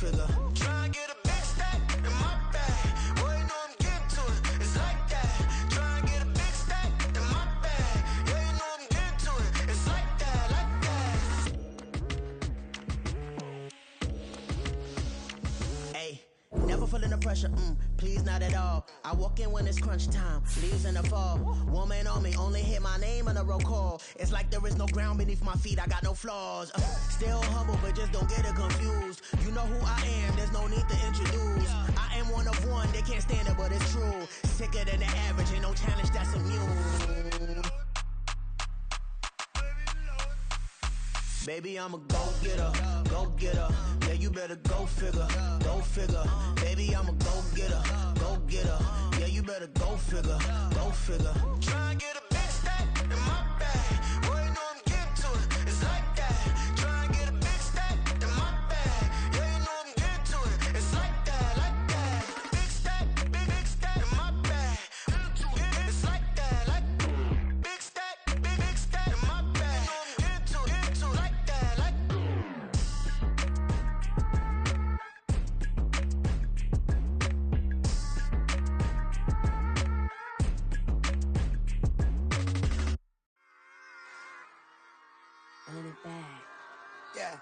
figure. Try and get a big stack in my bag. Boy, you know I'm getting to it. It's like that. Try and get a big stack in my bag. Yeah, you know I'm getting to it. It's like that, like that. Hey, never feeling the pressure, please not at all. I walk in when it's crunch time, leaves in the fall. Woman on me, only hit my name on a roll call. It's like there is no ground beneath my feet, I got no flaws. Still humble, but just don't get it confused. You know who I am, there's no need to introduce. I am one of one, they can't stand it, but it's true. Sicker than the average, ain't no challenge that's immune. Baby, I'm a go-getter, go-getter. Yeah, you better go figure, go figure. Baby, I'm a go-getter, go-getter. Yeah, you better go figure, go figure. Try and get a big stack in my bag. Boy, you know I'm getting to it. It's like that. Try and get a big stack in my bag. Yeah, you know I'm getting to it. It's like that, like that. Big stack, big stack in my bag. It's like that, like big stack in my bag. Into like that, like. Run it back. Yeah.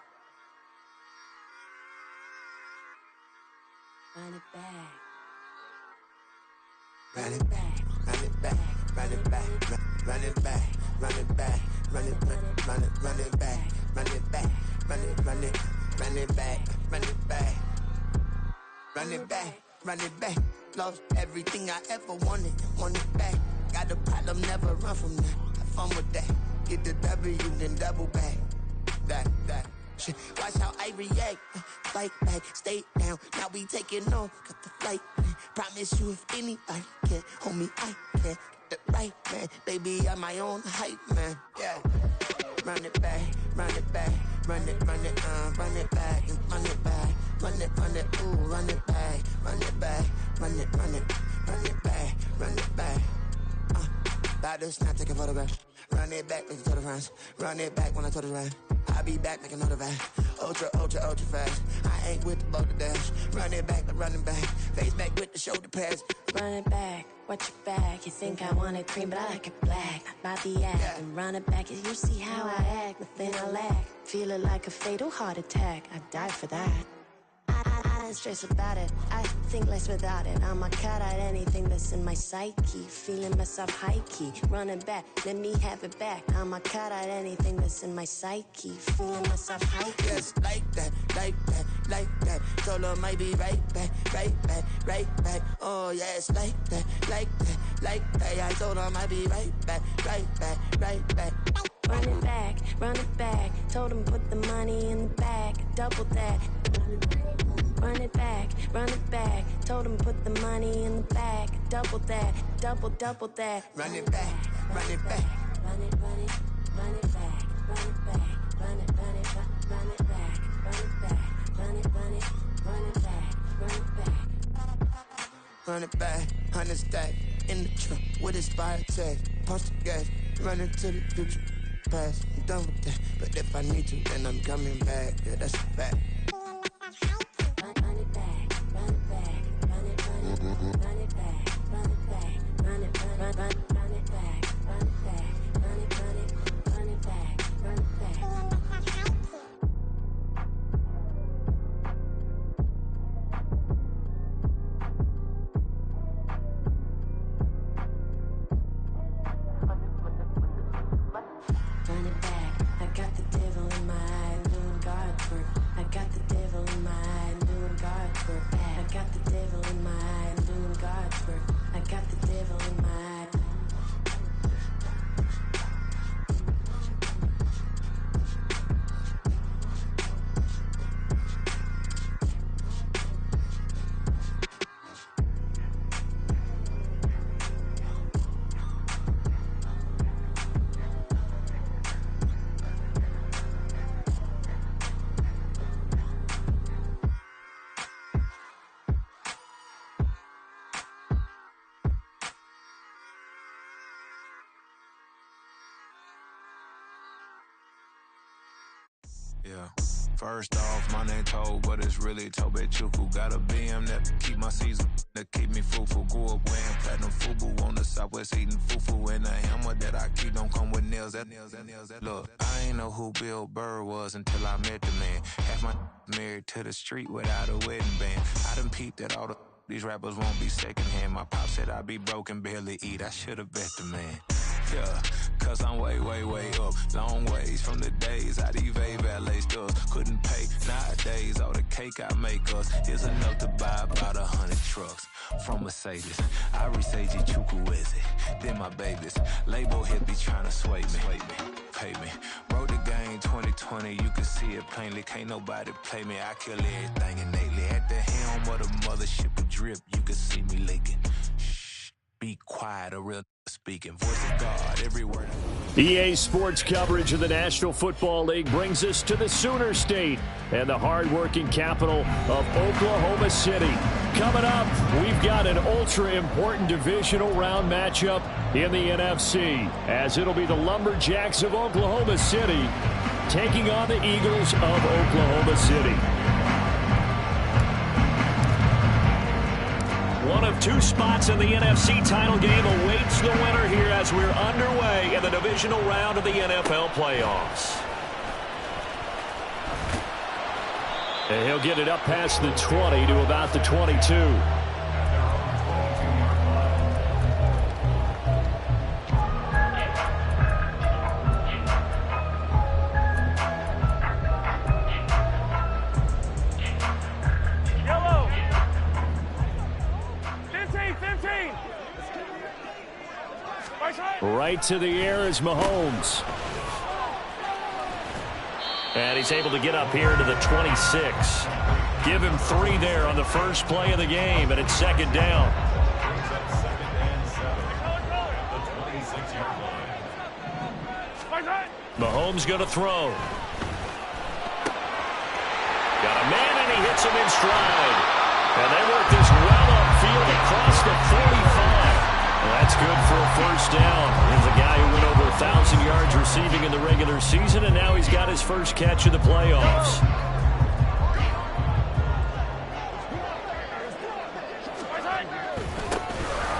Run it back. Run it back, run it back, run it back, run it back, run it back, run it back, run it back, run it back, run it back, run it back, run it back, run it back. Lost everything I ever wanted it back. Got a problem, never run from that. Have fun with that. Get the W, then double back. That. Shit. Watch how I react. Fight back, stay down. Now we taking off. Got the flight. Promise you if anybody can, homie, I can. Get it right, man. Baby, I'm my own hype, man. Yeah. Run it back, run it back, run it back, and run it back, run it, ooh, run it back, run it back, run it back, run it back. About to snap, take a photograph. Run it back, make it to the friends. Run it back when I told it right. I'll be back, make another back. Ultra fast. I ain't with the boulder dash. Run it back, running back. Face back with the shoulder pads. Run it back, watch your back. You think I want it cream, but I like it black. Not the act. Yeah. And run it back, as you see how I act. Nothing I lack. Feel it like a fatal heart attack. I'd die for that. I don't stress about it. I think less without it. I'ma cut out anything that's in my psyche. Feeling myself high key. Running back, let me have it back. I'ma cut out anything that's in my psyche. Feeling myself high key. Yes, like that, like that, like that. Told her might be right back, right back, right back. Oh yes, like that, like that, like that. I told her might be right back, right back, right back. Run it back, run it back. Told him put the money in the bag. Double that. Run it back, run it back. Told him put the money in the bag. Double that, double that. Run it back, run it back. Run it, run it, run it back, run it back, run it, run it, run it back, run it back, run it, run it, run it back, run it back. Run it back, 100 stack in the trunk with expired tags. Punch the gas, run into the future. Past, I'm done with that. But if I need to, then I'm coming back. Yeah, that's a fact. Run it back, run it back, run it, run it, run it back, run it back, run it, run it back, run it back, run it, run it back, run it back. Run it back, I got the devil in my eye, doing guard work. I got the devil in my eye, doing guard work. I got the devil in my eye, doing guard work. I got the devil in my eye. Yeah. First off, my name Toad, but it's really Tobe Chuku. Got a BM that keep my season, that keep me fruitful. Grew up wearing platinum FUBU on the southwest eating fufu. And a hammer that I keep don't come with nails. Look, I ain't know who Bill Burr was until I met the man. Half my married to the street without a wedding band. I done peeped at all these rappers won't be secondhand. My pop said I'd be broke and barely eat. I should've bet the man. Yeah, cause I'm way up. Long ways from the days I eBay valet stores. Couldn't pay nowadays. All the cake I make us is enough to buy about 100 trucks. From Mercedes, I resage Chukwueze. Then my babies. Label hit be trying to sway me. Pay me. Wrote the game 2020. You can see it plainly. Can't nobody play me. I kill everything innately. At the helm of the mothership of drip. You can see me leaking. Shh, be quiet. A real speaking. Voice of God, every word. EA Sports coverage of the National Football League brings us to the Sooner State and the hard-working capital of Oklahoma City. Coming up, we've got an ultra-important divisional round matchup in the NFC, as it'll be the Lumberjacks of Oklahoma City taking on the Eagles of Oklahoma City. One of two spots in the NFC title game awaits the winner here as we're underway in the divisional round of the NFL playoffs. And he'll get it up past the 20 to about the 22. Right to the air is Mahomes. And he's able to get up here to the 26. Give him 3 there on the first play of the game, and it's second down. Mahomes going to throw. Got a man, and he hits him in stride. And they work this well upfield across the 45. Well, that's good for a first down. He's a guy who went over 1,000 yards receiving in the regular season, and now he's got his first catch of the playoffs.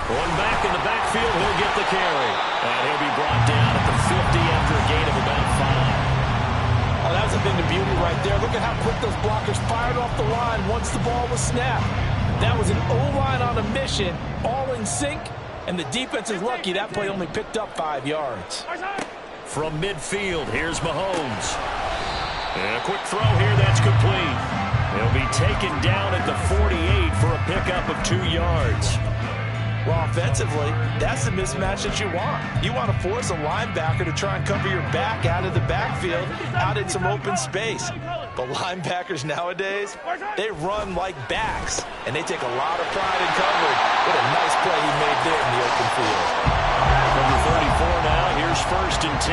Going back in the backfield, he'll get the carry. And he'll be brought down at the 50 after a gain of about 5. Oh, that was a thing of beauty right there. Look at how quick those blockers fired off the line once the ball was snapped. That was an O-line on a mission, all in sync. And the defense is lucky that play only picked up 5 yards. From midfield, here's Mahomes. And a quick throw here, that's complete. He'll be taken down at the 48 for a pickup of 2 yards. Well, offensively, that's the mismatch that you want. You want to force a linebacker to try and cover your back out of the backfield, out in some open space. But linebackers nowadays, they run like backs, and they take a lot of pride in coverage. What a nice play he made there in the open field. Number 34 now, here's first and 10.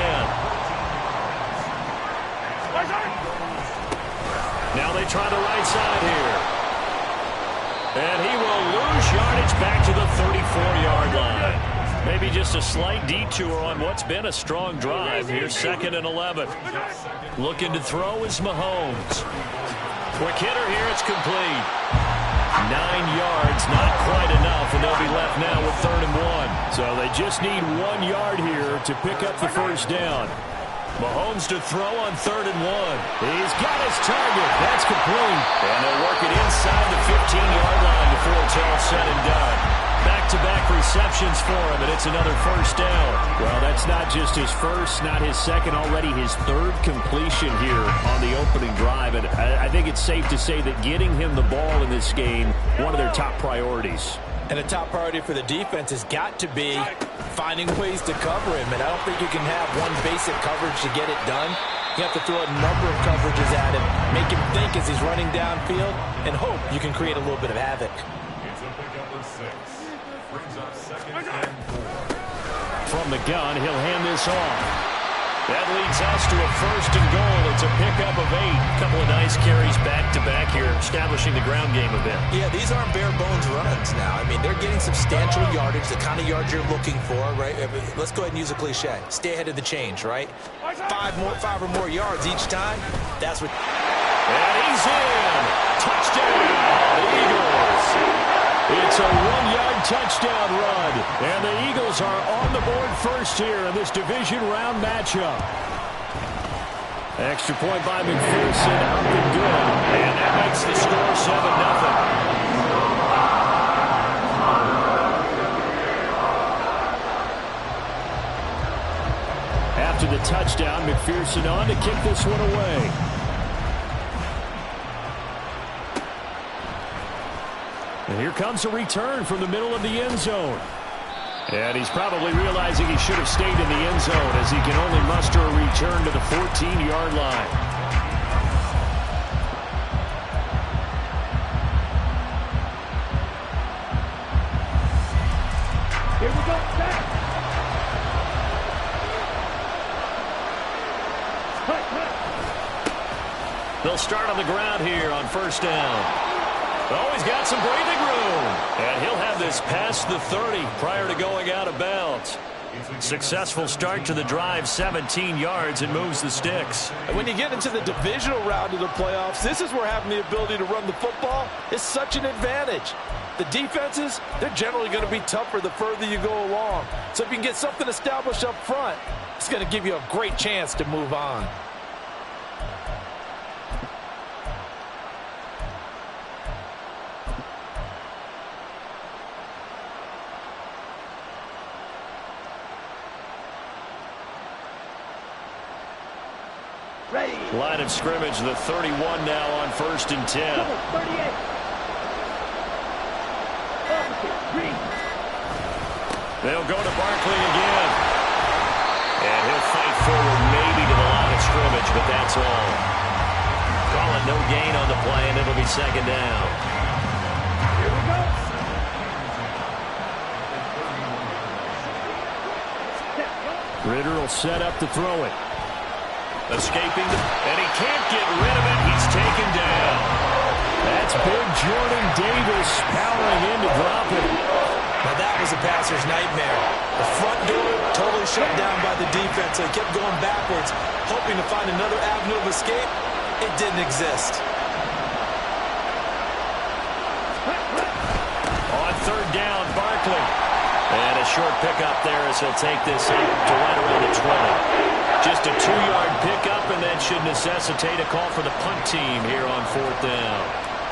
Now they try the right side here. And he will lose yardage back to the 34-yard line. Maybe just a slight detour on what's been a strong drive. Here's second and 11. Looking to throw is Mahomes. Quick hitter here, it's complete. 9 yards, not quite enough, and they'll be left now with 3rd and 1. So they just need 1 yard here to pick up the first down. Mahomes to throw on 3rd and 1. He's got his target. That's complete. And they'll work it inside the 15-yard line before it's all said and done. Back-to-back receptions for him, and it's another first down. Well, that's not just his first, not his second, already his 3rd completion here on the opening drive. And I think it's safe to say that getting him the ball in this game, one of their top priorities. And a top priority for the defense has got to be finding ways to cover him. And I don't think you can have one basic coverage to get it done. You have to throw a number of coverages at him, make him think as he's running downfield, and hope you can create a little bit of havoc. From the gun, he'll hand this off. That leads us to a first and goal. It's a pickup of 8. A couple of nice carries back-to-back here, establishing the ground game a bit. Yeah, these aren't bare-bones runs now. I mean, they're getting substantial yardage, the kind of yards you're looking for, right? Let's go ahead and use a cliche. Stay ahead of the change, right? 5 or more yards each time. That's what... And he's in. Touchdown, Eagles. It's a 1-yard touchdown run. And the Eagles are on the board first here in this division round matchup. Extra point by McPherson, up and good. And that makes the score 7-0. After the touchdown, McPherson on to kick this one away. And here comes a return from the middle of the end zone. And he's probably realizing he should have stayed in the end zone as he can only muster a return to the 14-yard line. Here we go. Back. They'll start on the ground here on first down. Oh, he's got some breathing room. And he'll have this past the 30 prior to going out of bounds. Successful start to the drive, 17 yards, and moves the sticks. And when you get into the divisional round of the playoffs, this is where having the ability to run the football is such an advantage. The defenses, they're generally going to be tougher the further you go along. So if you can get something established up front, it's going to give you a great chance to move on. Line of scrimmage, the 31 now on 1st and 10. They'll go to Barkley again. And he'll fight forward maybe to the line of scrimmage, but that's all. Call it no gain on the play, and it'll be second down. Here we go. Ritter will set up to throw it. Escaping, and he can't get rid of it. He's taken down. That's big Jordan Davis powering in to drop it. Now that was a passer's nightmare. The front door totally shut down by the defense. They kept going backwards, hoping to find another avenue of escape. It didn't exist. On third down, Barkley. And a short pickup there as he'll take this up to right around the 20. Just a 2-yard pickup, and that should necessitate a call for the punt team here on 4th down.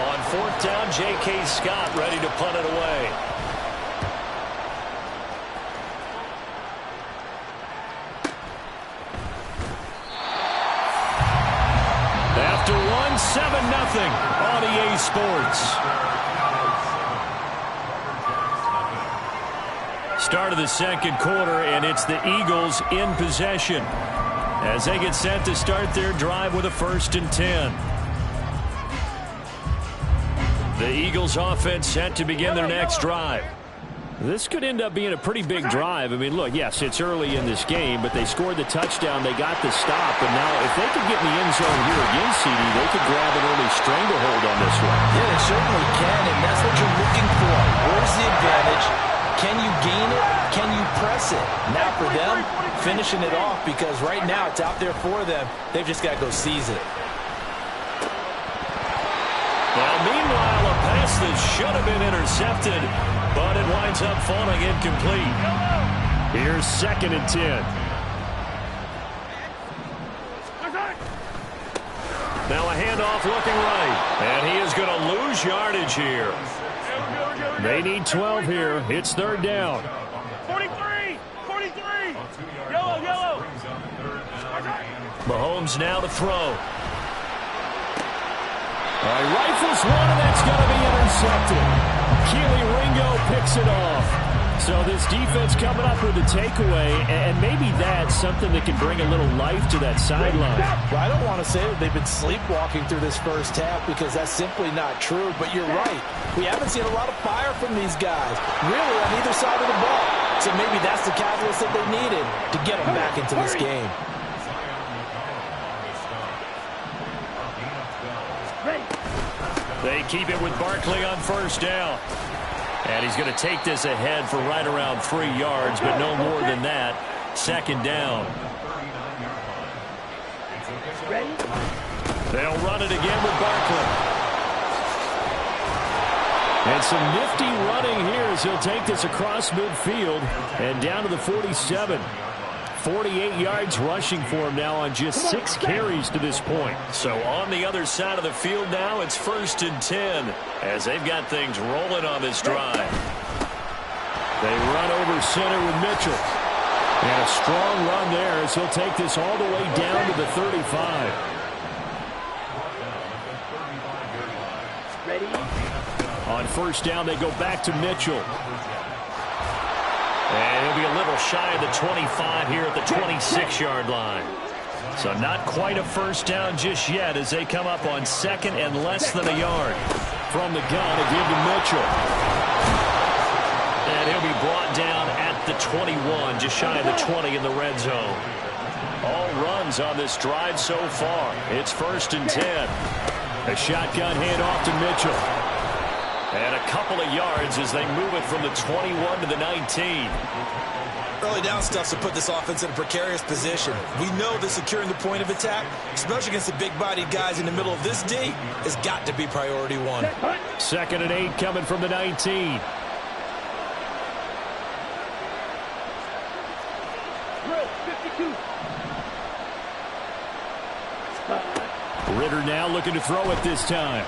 On 4th down, J.K. Scott ready to punt it away. After one, 7-0 on EA Sports. Start of the second quarter, and it's the Eagles in possession as they get set to start their drive with a 1st and 10. The Eagles offense set to begin their next drive. This could end up being a pretty big drive. I mean, look, yes, it's early in this game, but they scored the touchdown. They got the stop, and now if they could get in the end zone here again, CD, they could grab an early stranglehold on this one. Yeah, they certainly can, and that's what you're looking for. Where's the advantage? Can you gain it? Can you press it? Now for them, finishing it off, because right now it's out there for them. They've just got to go seize it. Now, meanwhile, a pass that should have been intercepted, but it winds up falling incomplete. Here's 2nd and 10. Now a handoff looking right, and he is going to lose yardage here. They need 12 here. It's 3rd down. 43! 43! Yellow! Mahomes now to throw. Rifles one, and that's going to be intercepted. Keely Ringo picks it off. So this defense coming up with a takeaway, and maybe that's something that can bring a little life to that sideline. Well, I don't want to say that they've been sleepwalking through this first half, because that's simply not true. But you're right. We haven't seen a lot of fire from these guys, really, on either side of the ball. So maybe that's the catalyst that they needed to get them back into this game. They keep it with Barkley on 1st down. And he's going to take this ahead for right around 3 yards, but no more than that. 2nd down. They'll run it again with Barkley. And some nifty running here as he'll take this across midfield and down to the 47. 48 yards rushing for him now on just 6 carries to this point. So on the other side of the field now, it's 1st and 10 as they've got things rolling on this drive. They run over center with Mitchell. And a strong run there as he'll take this all the way down to the 35. Ready? On 1st down, they go back to Mitchell. And he'll be a little shy of the 25 here at the 26-yard line. So not quite a 1st down just yet as they come up on 2nd and less than a yard. From the gun, a give to Mitchell. And he'll be brought down at the 21, just shy of the 20 in the red zone. All runs on this drive so far. It's 1st and 10. A shotgun handoff to Mitchell. And a couple of yards as they move it from the 21 to the 19. Early down stuff to put this offense in a precarious position. We know that securing the point of attack, especially against the big-bodied guys in the middle of this D, has got to be priority 1. 2nd and 8 coming from the 19. Ritter now looking to throw it this time.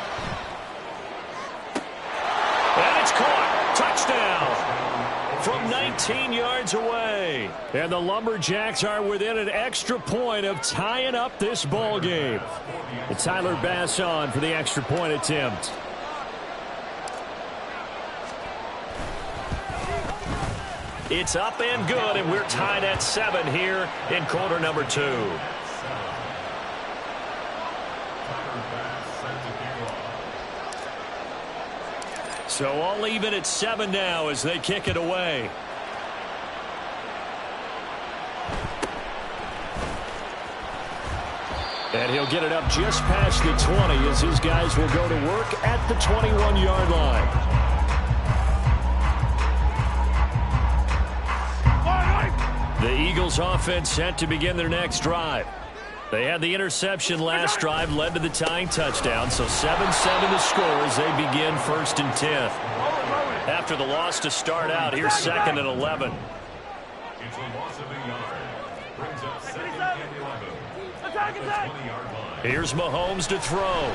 And it's caught. Touchdown from 19 yards away. And the Lumberjacks are within an extra point of tying up this ball game. And Tyler Bass on for the extra point attempt. It's up and good, and we're tied at 7 here in quarter number 2. So all even at 7 now as they kick it away. And he'll get it up just past the 20 as his guys will go to work at the 21-yard line. The Eagles offense set to begin their next drive. They had the interception last drive, led to the tying touchdown, so 7-7 the score as they begin 1st and 10. After the loss to start out, here's 2nd and 11. Here's Mahomes to throw.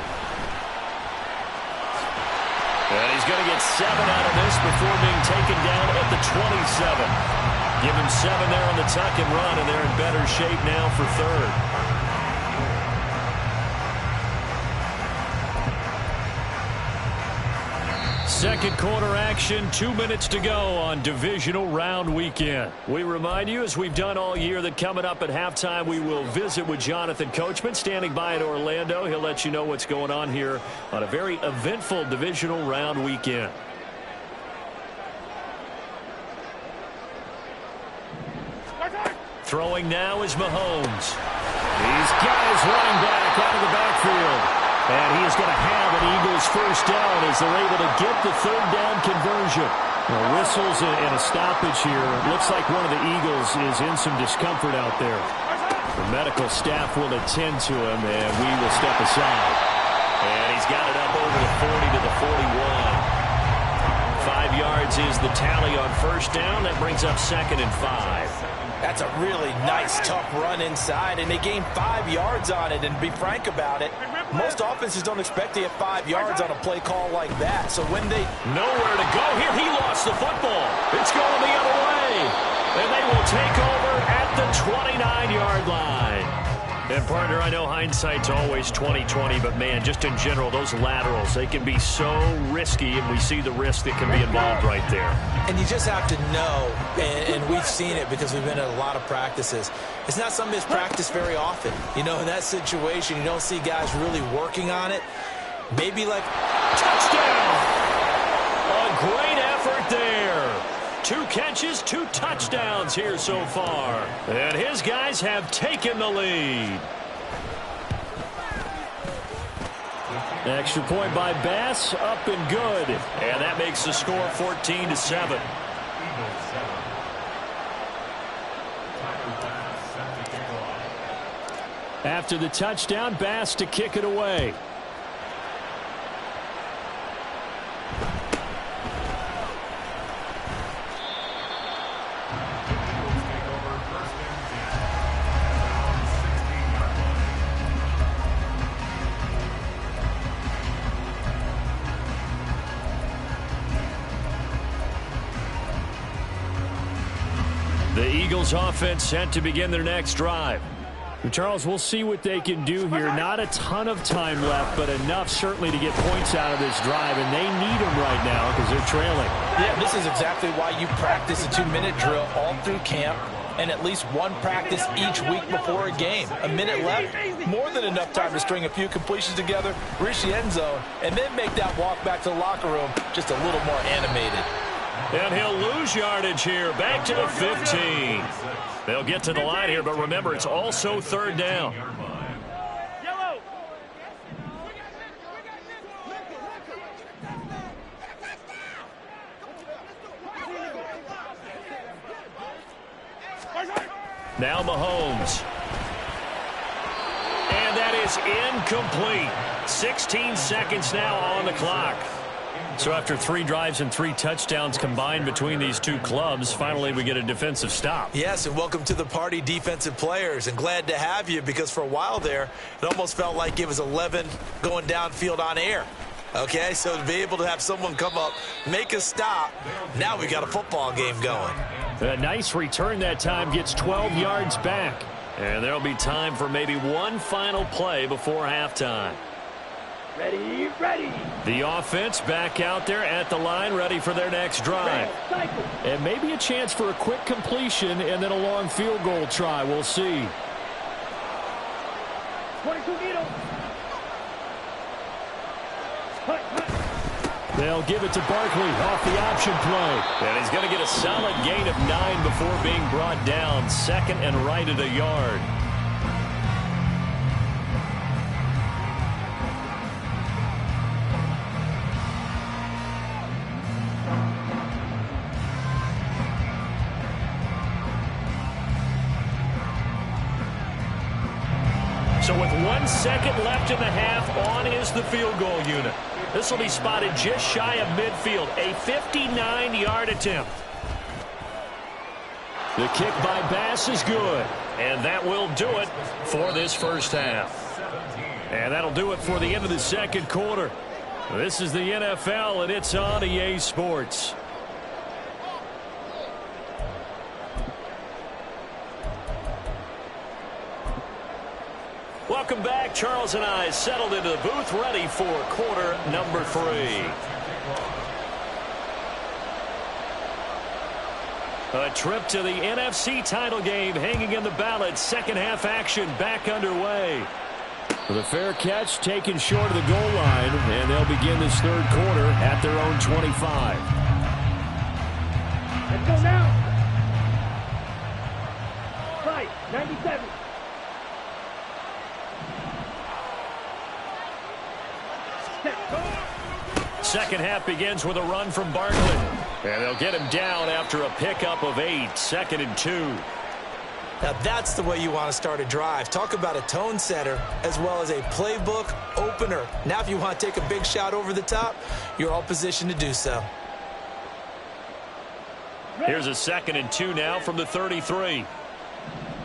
And he's going to get 7 out of this before being taken down at the 27. Give him 7 there on the tuck and run, and they're in better shape now for 3rd. Second quarter action, 2 minutes to go on divisional round weekend. We remind you, as we've done all year, that coming up at halftime, we will visit with Jonathan Coachman, standing by in Orlando. He'll let you know what's going on here on a very eventful divisional round weekend. Throwing now is Mahomes. He's got his running back out of the backfield. And he is going to have an Eagles 1st down as they're able to get the 3rd down conversion. Well, whistles and a stoppage here. Looks like one of the Eagles is in some discomfort out there. The medical staff will attend to him, and we will step aside. And he's got it up over the 40 to the 41. 5 yards is the tally on 1st down. That brings up 2nd and 5. That's a really nice, tough run inside, and they gained 5 yards on it. And to be frank about it, most offenses don't expect to get 5 yards on a play call like that. So when they... Nowhere to go here. He lost the football. It's going the other way. And they will take over at the 29-yard line. And, partner, I know hindsight's always 20/20, but, man, just in general, those laterals, they can be so risky, and we see the risk that can be involved right there. And you just have to know, and we've seen it because we've been at a lot of practices, it's not something that's practiced very often. You know, in that situation, you don't see guys really working on it. Maybe like... Touchdown! A great effort there. 2 catches, 2 touchdowns here so far. And his guys have taken the lead. Extra point by Bass, up and good. And that makes the score 14-7. After the touchdown, Bass to kick it away. The Eagles offense set to begin their next drive. Charles, we'll see what they can do here. Not a ton of time left, but enough certainly to get points out of this drive, and they need them right now because they're trailing. Yeah, this is exactly why you practice a 2-minute drill all through camp and at least one practice each week before a game. A minute left, more than enough time to string a few completions together, reach the end zone, and then make that walk back to the locker room just a little more animated. And he'll lose yardage here, back to the 15. They'll get to the line here, but remember, it's also third down. Yellow. Now Mahomes. And that is incomplete. 16 seconds now on the clock. So after 3 drives and 3 touchdowns combined between these two clubs, finally we get a defensive stop. Yes, and welcome to the party, defensive players. And glad to have you because for a while there, it almost felt like it was 11 going downfield on air. Okay, so to be able to have someone come up, make a stop, now we got a football game going. A nice return that time, gets 12 yards back. And there'll be time for maybe one final play before halftime. Ready, ready. The offense back out there at the line, ready for their next drive. And maybe a chance for a quick completion and then a long field goal try. We'll see. 22 needle. They'll give it to Barkley off the option play. And he's going to get a solid gain of 9 before being brought down. Second and right at a yard. So with 1 second left in the half, on is the field goal unit. This will be spotted just shy of midfield, a 59-yard attempt. The kick by Bass is good, and that will do it for this first half. And that'll do it for the end of the second quarter. This is the NFL, and it's on EA Sports. Welcome back. Charles and I settled into the booth, ready for quarter number 3. A trip to the NFC title game hanging in the balance. Second half action back underway. With a fair catch taken short of the goal line, and they'll begin this third quarter at their own 25. Let's go now. Right, 97. Second half begins with a run from Barkley. And they'll get him down after a pickup of 8. 2nd and 2. Now that's the way you want to start a drive. Talk about a tone setter as well as a playbook opener. Now if you want to take a big shot over the top, you're all positioned to do so. Here's a 2nd and 2 now from the 33.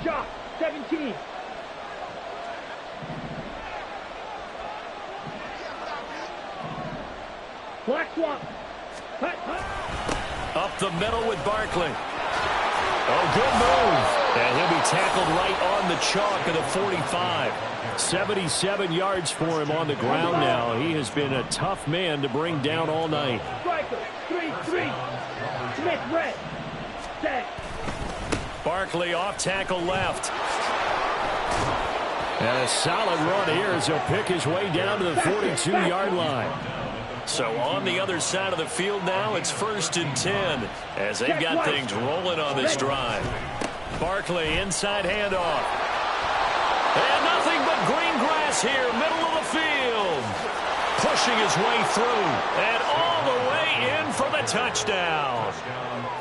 Shot, 17. Black swamp. Up the middle with Barkley. Oh, good move. And he'll be tackled right on the chalk of the 45. 77 yards for him on the ground now. He has been a tough man to bring down all night. Striker, 3-3. Smith, red. Set. Barkley off tackle left. And a solid run here as he'll pick his way down to the 42-yard line. So on the other side of the field now, it's 1st and 10 as they've got things rolling on this drive. Barkley inside handoff. And nothing but green grass here, middle of the field. Pushing his way through and all the way in for the touchdown.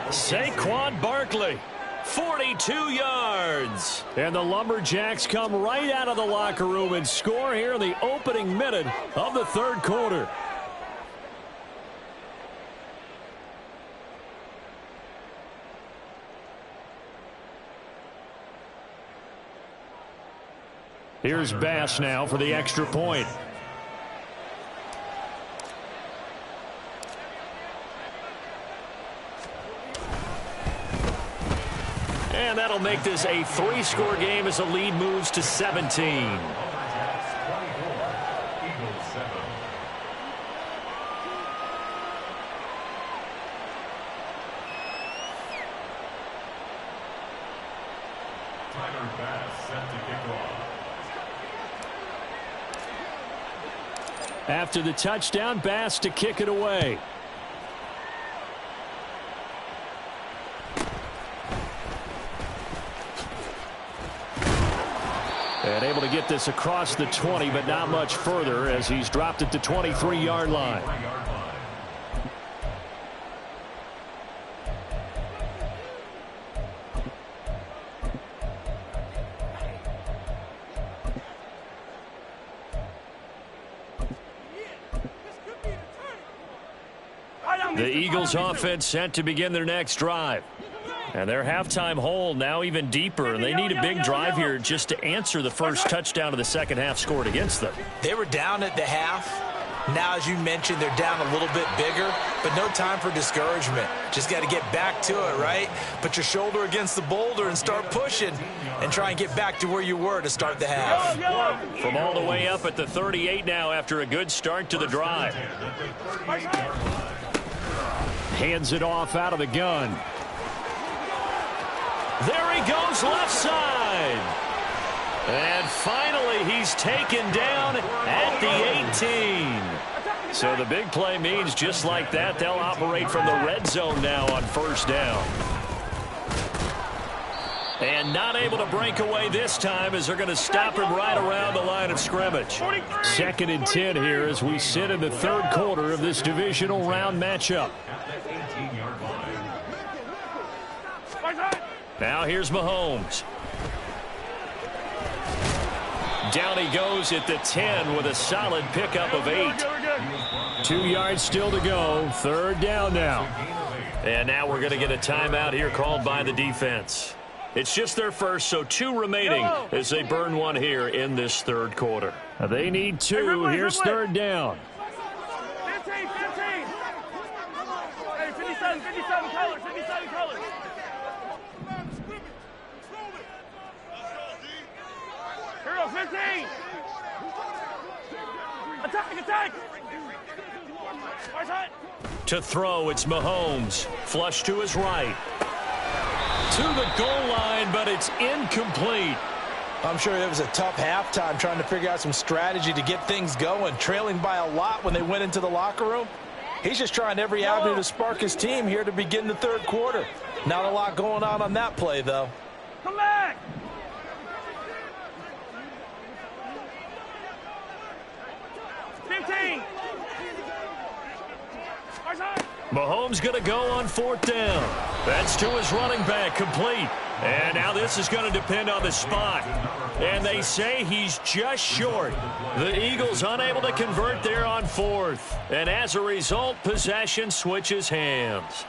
Saquon Barkley, 42 yards. And the Lumberjacks come right out of the locker room and score here in the opening minute of the third quarter. Here's Bass now for the extra point. And that'll make this a 3-score game as the lead moves to 17. After the touchdown, Bass to kick it away. And able to get this across the 20, but not much further as he's dropped it to 23-yard line. The Eagles offense set to begin their next drive. And their halftime hole now even deeper, and they need a big drive here just to answer the first touchdown of the second half scored against them. They were down at the half. Now, as you mentioned, they're down a little bit bigger, but no time for discouragement. Just got to get back to it, right? Put your shoulder against the boulder and start pushing and try and get back to where you were to start the half. From all the way up at the 38 now after a good start to the drive. Hands it off out of the gun. There he goes left side. And finally he's taken down at the 18. So the big play means just like that, they'll operate from the red zone now on first down. And not able to break away this time as they're going to stop him right around the line of scrimmage. 2nd and 10 here as we sit in the third quarter of this divisional round matchup. Now here's Mahomes. Down he goes at the 10 with a solid pickup of 8. 2 yards still to go. Third down now. And now we're going to get a timeout here called by the defense. It's just their first, so 2 remaining as they burn one here in this third quarter. They need 2. Here's third down. 15. Hey, 57 colors, 57 colors. Hero, 15. Attack. To throw, it's Mahomes. Flush to his right. To the goal line, but it's incomplete. I'm sure it was a tough halftime trying to figure out some strategy to get things going. Trailing by a lot when they went into the locker room. He's just trying every avenue to spark his team here to begin the third quarter. Not a lot going on that play, though. Come back. 15. Mahomes going to go on 4th down. That's to his running back, complete. And now this is going to depend on the spot. And they say he's just short. The Eagles unable to convert there on 4th. And as a result, possession switches hands.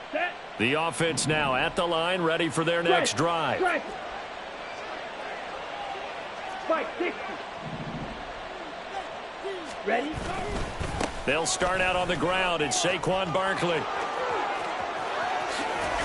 The offense now at the line, ready for their next drive. Spike 60. Ready? They'll start out on the ground. It's Saquon Barkley.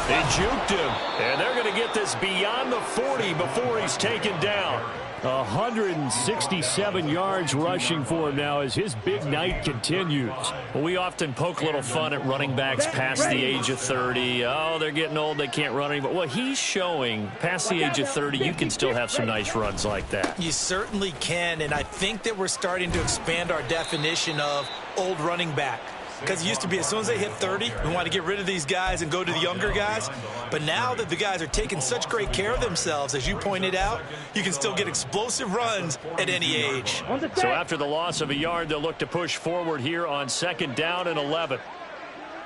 They juked him, and they're going to get this beyond the 40 before he's taken down. 167 yards rushing for him now as his big night continues. Well, we often poke a little fun at running backs past the age of 30. Oh, they're getting old, they can't run anymore. Well, he's showing past the age of 30, you can still have some nice runs like that. You certainly can, and I think that we're starting to expand our definition of old running back. Because it used to be as soon as they hit 30, we want to get rid of these guys and go to the younger guys. But now that the guys are taking such great care of themselves, as you pointed out, you can still get explosive runs at any age. So after the loss of a yard, they'll look to push forward here on 2nd down and 11.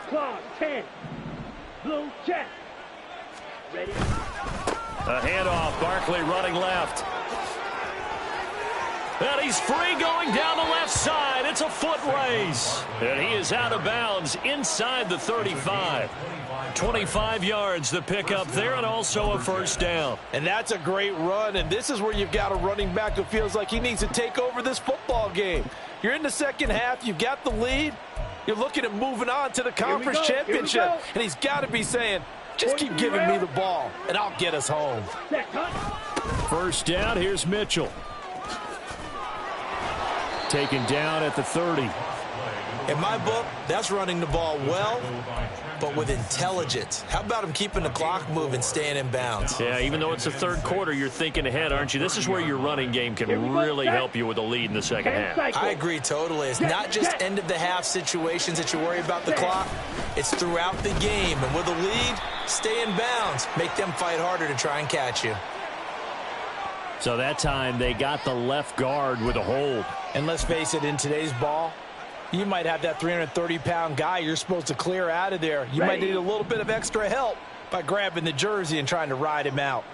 Clock 10. Blue check. Ready? A handoff, Barkley running left. And he's free going down the left side. It's a foot race. And he is out of bounds inside the 35. 25 yards the pickup there, and also a first down. And that's a great run, and this is where you've got a running back who feels like he needs to take over this football game. You're in the second half. You've got the lead. You're looking at moving on to the conference championship. And he's got to be saying, just keep giving me the ball, and I'll get us home. First down, here's Mitchell. Taken down at the 30. In my book, that's running the ball well, but with intelligence. How about him keeping the clock moving, staying in bounds? Yeah, even though it's the third quarter, you're thinking ahead, aren't you? This is where your running game can really help you with a lead in the second half. I agree totally. It's not just end-of-the-half situations that you worry about the clock. It's throughout the game. And with a lead, stay in bounds. Make them fight harder to try and catch you. So that time they got the left guard with a hold. And let's face it, in today's ball, you might have that 330-pound guy you're supposed to clear out of there. You might need a little bit of extra help by grabbing the jersey and trying to ride him out.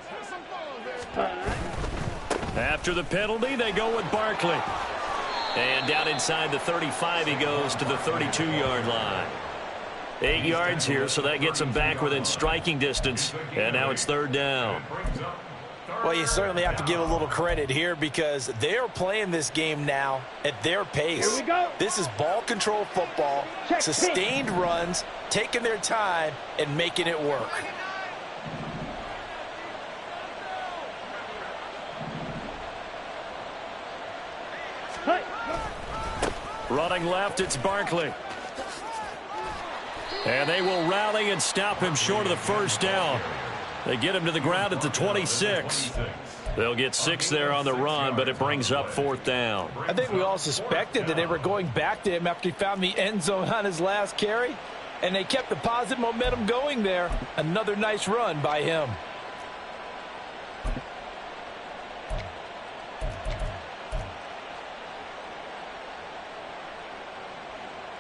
After the penalty, they go with Barkley. And down inside the 35, he goes to the 32-yard line. 8 yards here, so that gets him back within striking distance. And now it's third down. Well, you certainly have to give a little credit here because they are playing this game now at their pace. Here we go. This is ball control football, sustained runs, taking their time and making it work. Running left, it's Barkley. And they will rally and stop him short of the first down. They get him to the ground at the 26. They'll get 6 there on the run, but it brings up fourth down. I think we all suspected that they were going back to him after he found the end zone on his last carry, and they kept the positive momentum going there. Another nice run by him.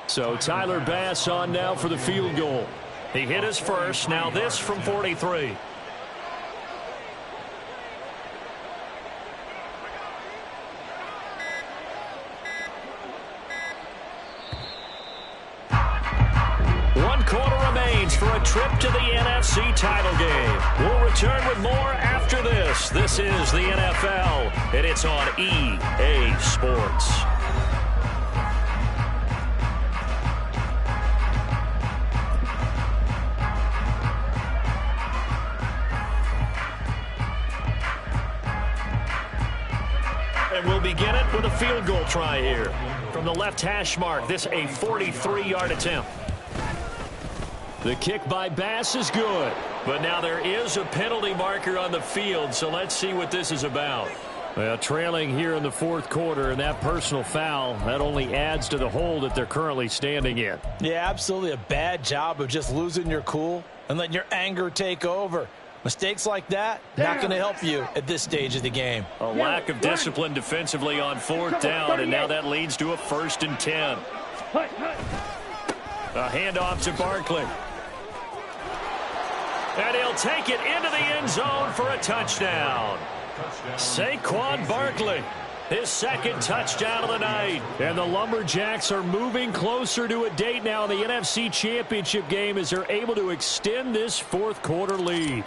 So Tyler Bass on now for the field goal. He hit his first. Now this from 43. One quarter remains for a trip to the NFC title game. We'll return with more after this. This is the NFL, and it's on EA Sports. And we'll begin it with a field goal try here. From the left hash mark, this a 43-yard attempt. The kick by Bass is good. But now there is a penalty marker on the field, so let's see what this is about. Well, trailing here in the fourth quarter, and that personal foul, that only adds to the hole that they're currently standing in. Yeah, absolutely a bad job of just losing your cool and letting your anger take over. Mistakes like that, not going to help you at this stage of the game. A lack of discipline defensively on fourth down, and now that leads to a 1st and 10. A handoff to Barkley. And he'll take it into the end zone for a touchdown. Saquon Barkley, his second touchdown of the night. And the Lumberjacks are moving closer to a date now in the NFC Championship game as they're able to extend this fourth quarter lead.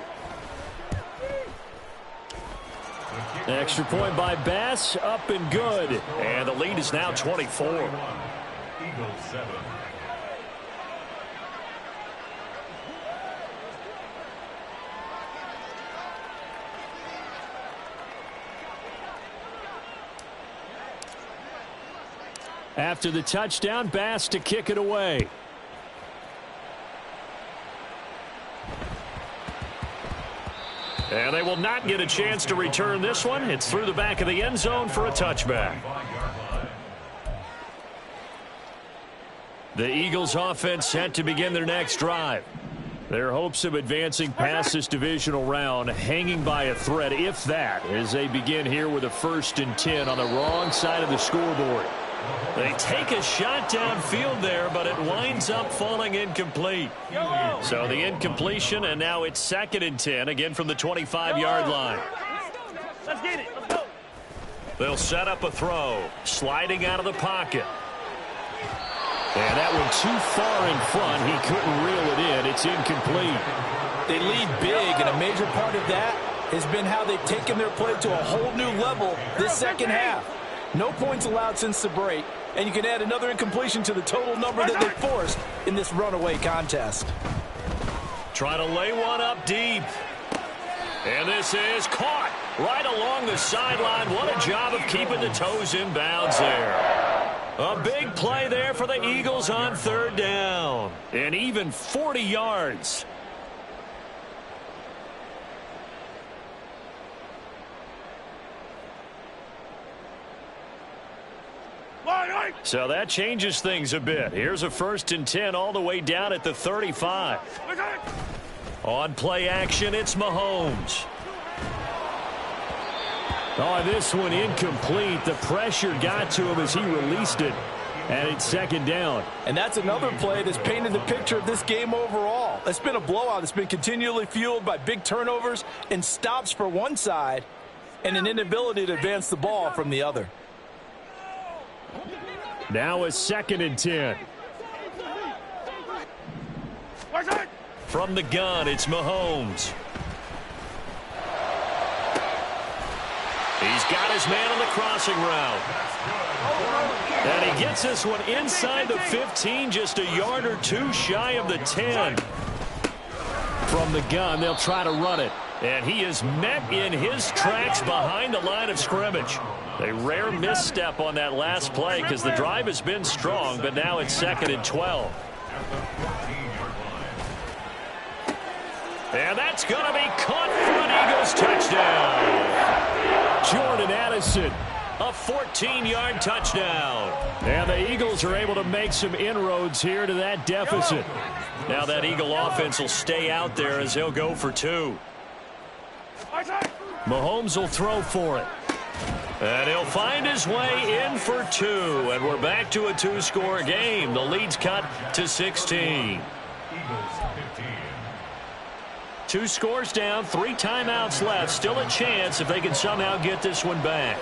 Extra point by Bass, up and good. And the lead is now 24. Eagles 7. After the touchdown, Bass to kick it away. And they will not get a chance to return this one. It's through the back of the end zone for a touchback. The Eagles offense set to begin their next drive. Their hopes of advancing past this divisional round hanging by a thread, if that, as they begin here with a 1st and 10 on the wrong side of the scoreboard. They take a shot downfield there, but it winds up falling incomplete. So the incompletion, and now it's 2nd and 10, again from the 25-yard line. Let's get it. Let's go. They'll set up a throw, sliding out of the pocket. And that one too far in front. He couldn't reel it in. It's incomplete. They lead big, and a major part of that has been how they've taken their play to a whole new level this second half. No points allowed since the break, and you can add another incompletion to the total number that they forced in this runaway contest. Try to lay one up deep. And this is caught right along the sideline. What a job of keeping the toes in bounds there. A big play there for the Eagles on 3rd down. And even 40 yards. So that changes things a bit. Here's a 1st and 10 all the way down at the 35. On play action, it's Mahomes. Oh, this one incomplete. The pressure got to him as he released it. And it's 2nd down. And that's another play that's painted the picture of this game overall. It's been a blowout. It's been continually fueled by big turnovers and stops for one side and an inability to advance the ball from the other. Now a 2nd and 10. From the gun, it's Mahomes. He's got his man on the crossing route. And he gets this one inside the 15, just a yard or two shy of the 10. From the gun, they'll try to run it. And he is met in his tracks behind the line of scrimmage. A rare misstep on that last play because the drive has been strong, but now it's 2nd and 12. And that's going to be caught for an Eagles touchdown. Jordan Addison, a 14-yard touchdown. And the Eagles are able to make some inroads here to that deficit. Now that Eagle offense will stay out there as he'll go for 2. Mahomes will throw for it. And he'll find his way in for 2. And we're back to a 2-score game. The lead's cut to 16. 2 scores down, 3 timeouts left. Still a chance if they can somehow get this one back.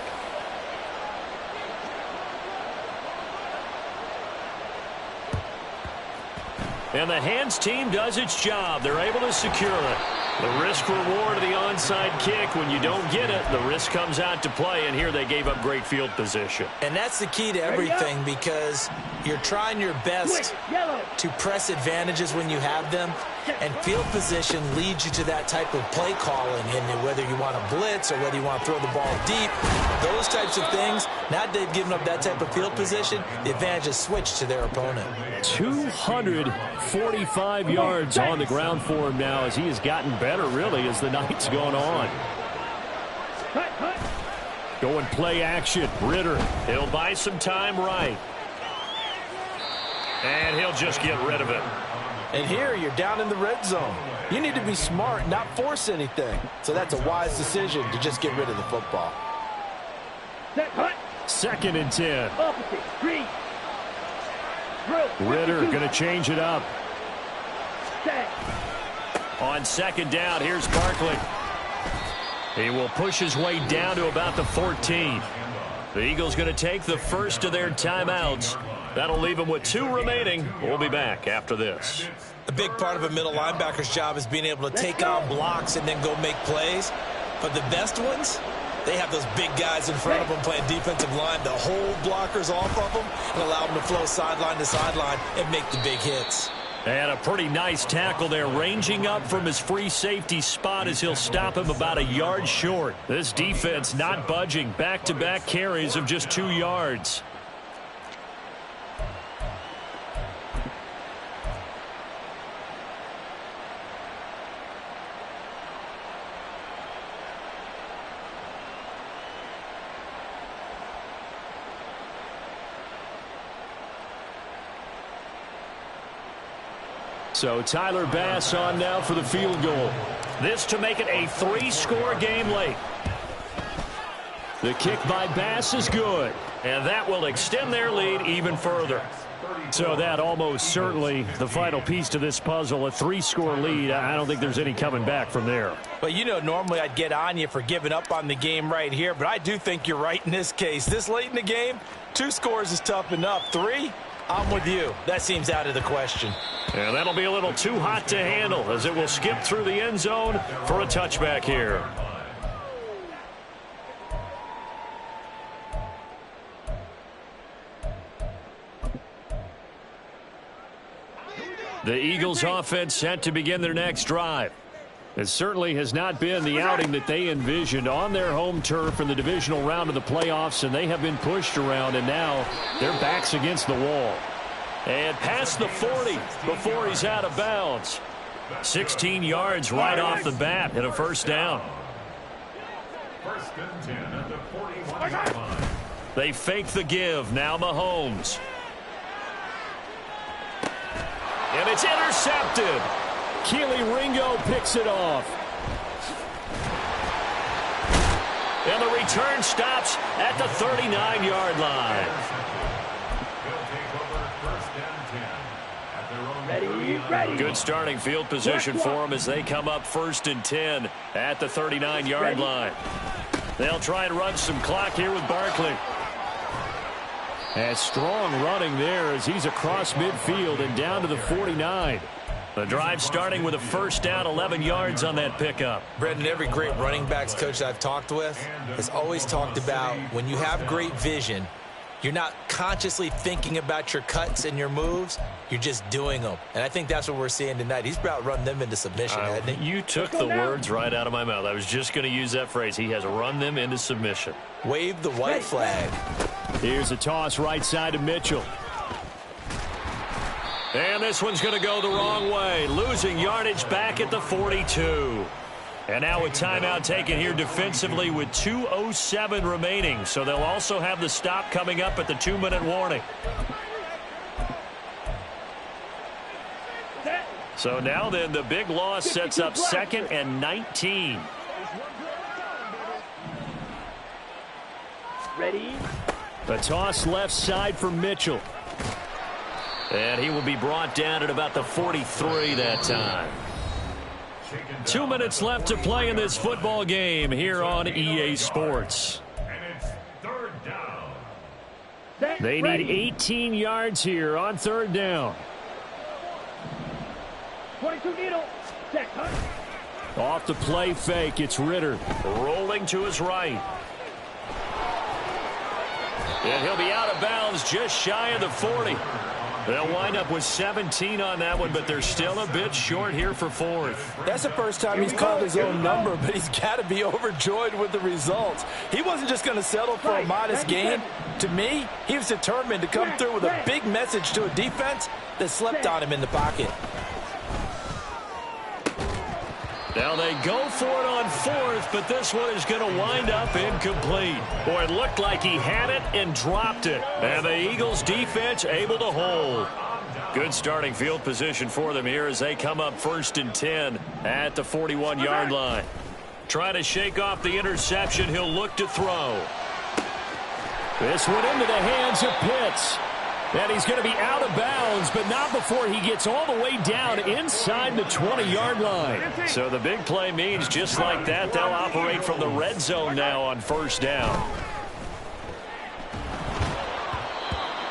And the hands team does its job. They're able to secure it. The risk-reward of the onside kick, when you don't get it, the risk comes out to play, and here they gave up great field position. And that's the key to everything, because you're trying your best to press advantages when you have them, and field position leads you to that type of play calling, and whether you want to blitz or whether you want to throw the ball deep, those types of things. Now they've given up that type of field position, the advantage is switched to their opponent. 245 yards on the ground for him now as he has gotten better, really, as the night's gone on. Going play action. Ritter. He'll buy some time right. And he'll just get rid of it. And here you're down in the red zone. You need to be smart, not force anything. So that's a wise decision to just get rid of the football. 2nd and 10. Ritter going to change it up. On 2nd down, here's Barkley. He will push his way down to about the 14. The Eagles going to take the first of their timeouts. That'll leave them with 2 remaining. We'll be back after this. A big part of a middle linebacker's job is being able to take on blocks and then go make plays. But the best ones, they have those big guys in front of them playing defensive line to hold blockers off of them and allow them to flow sideline to sideline and make the big hits. And a pretty nice tackle there, ranging up from his free safety spot as he'll stop him about a yard short. This defense not budging. Back-to-back carries of just 2 yards. So Tyler Bass on now for the field goal. This to make it a 3-score game late. The kick by Bass is good, and that will extend their lead even further. So that almost certainly the final piece to this puzzle, a 3-score lead. I don't think there's any coming back from there. But, you know, normally I'd get on you for giving up on the game right here, but I do think you're right in this case. This late in the game, 2 scores is tough enough. 3, I'm with you. That seems out of the question. And that'll be a little too hot to handle as it will skip through the end zone for a touchback here. The Eagles offense set to begin their next drive. It certainly has not been the outing that they envisioned on their home turf in the divisional round of the playoffs, and they have been pushed around, and now their backs against the wall. And past the 40 before he's out of bounds. 16 yards right off the bat and a first down. First and 10 at the 41-yard line. They fake the give. Now Mahomes. And it's intercepted. Keely Ringo picks it off. And the return stops at the 39-yard line. Ready. Good starting field position for them as they come up first and 10 at the 39-yard line. They'll try and run some clock here with Barkley. And strong running there as he's across midfield and down to the 49. The drive starting with a first down, 11 yards on that pickup. Brendan, every great running backs coach I've talked with has always talked about when you have great vision, you're not consciously thinking about your cuts and your moves. You're just doing them. And I think that's what we're seeing tonight. He's about run them into submission, hasn't he? You took the words right out of my mouth. I was just going to use that phrase. He has run them into submission. Wave the white flag. Here's a toss right side to Mitchell. And this one's going to go the wrong way. Losing yardage back at the 42. And now a timeout taken here defensively with 2:07 remaining. So they'll also have the stop coming up at the 2-minute warning. So now then the big loss sets up 2nd and 19. Ready. The toss left side for Mitchell. And he will be brought down at about the 43 that time. 2 minutes left to play in this football game here on EA Sports. And it's third down. They need 18 yards here on third down. 22 needle. Check, huh? Off the play fake, it's Ritter. Rolling to his right. And he'll be out of bounds just shy of the 40. They'll wind up with 17 on that one, but they're still a bit short here for 4th. That's the first time he's called his own number, but he's got to be overjoyed with the results. He wasn't just going to settle for a modest gain. To me, he was determined to come through with a big message to a defense that slept on him in the pocket. Now they go for it on 4th, but this one is going to wind up incomplete. Boy, it looked like he had it and dropped it. And the Eagles defense able to hold. Good starting field position for them here as they come up 1st and 10 at the 41-yard line. Trying to shake off the interception, he'll look to throw. This one into the hands of Pitts. And he's going to be out of bounds, but not before he gets all the way down inside the 20-yard line. So the big play means just like that, they'll operate from the red zone now on first down.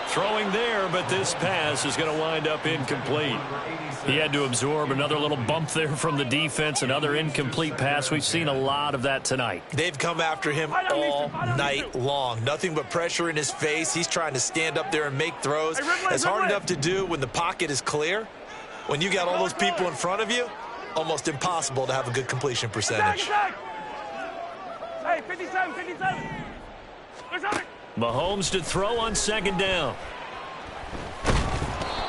Throwing there, but this pass is going to wind up incomplete. He had to absorb another little bump there from the defense, another incomplete pass. We've seen a lot of that tonight. They've come after him all night long. Nothing but pressure in his face. He's trying to stand up there and make throws. It's hard enough to do when the pocket is clear. When you got all those people in front of you, almost impossible to have a good completion percentage. Hey, 57, 57. Mahomes to throw on second down.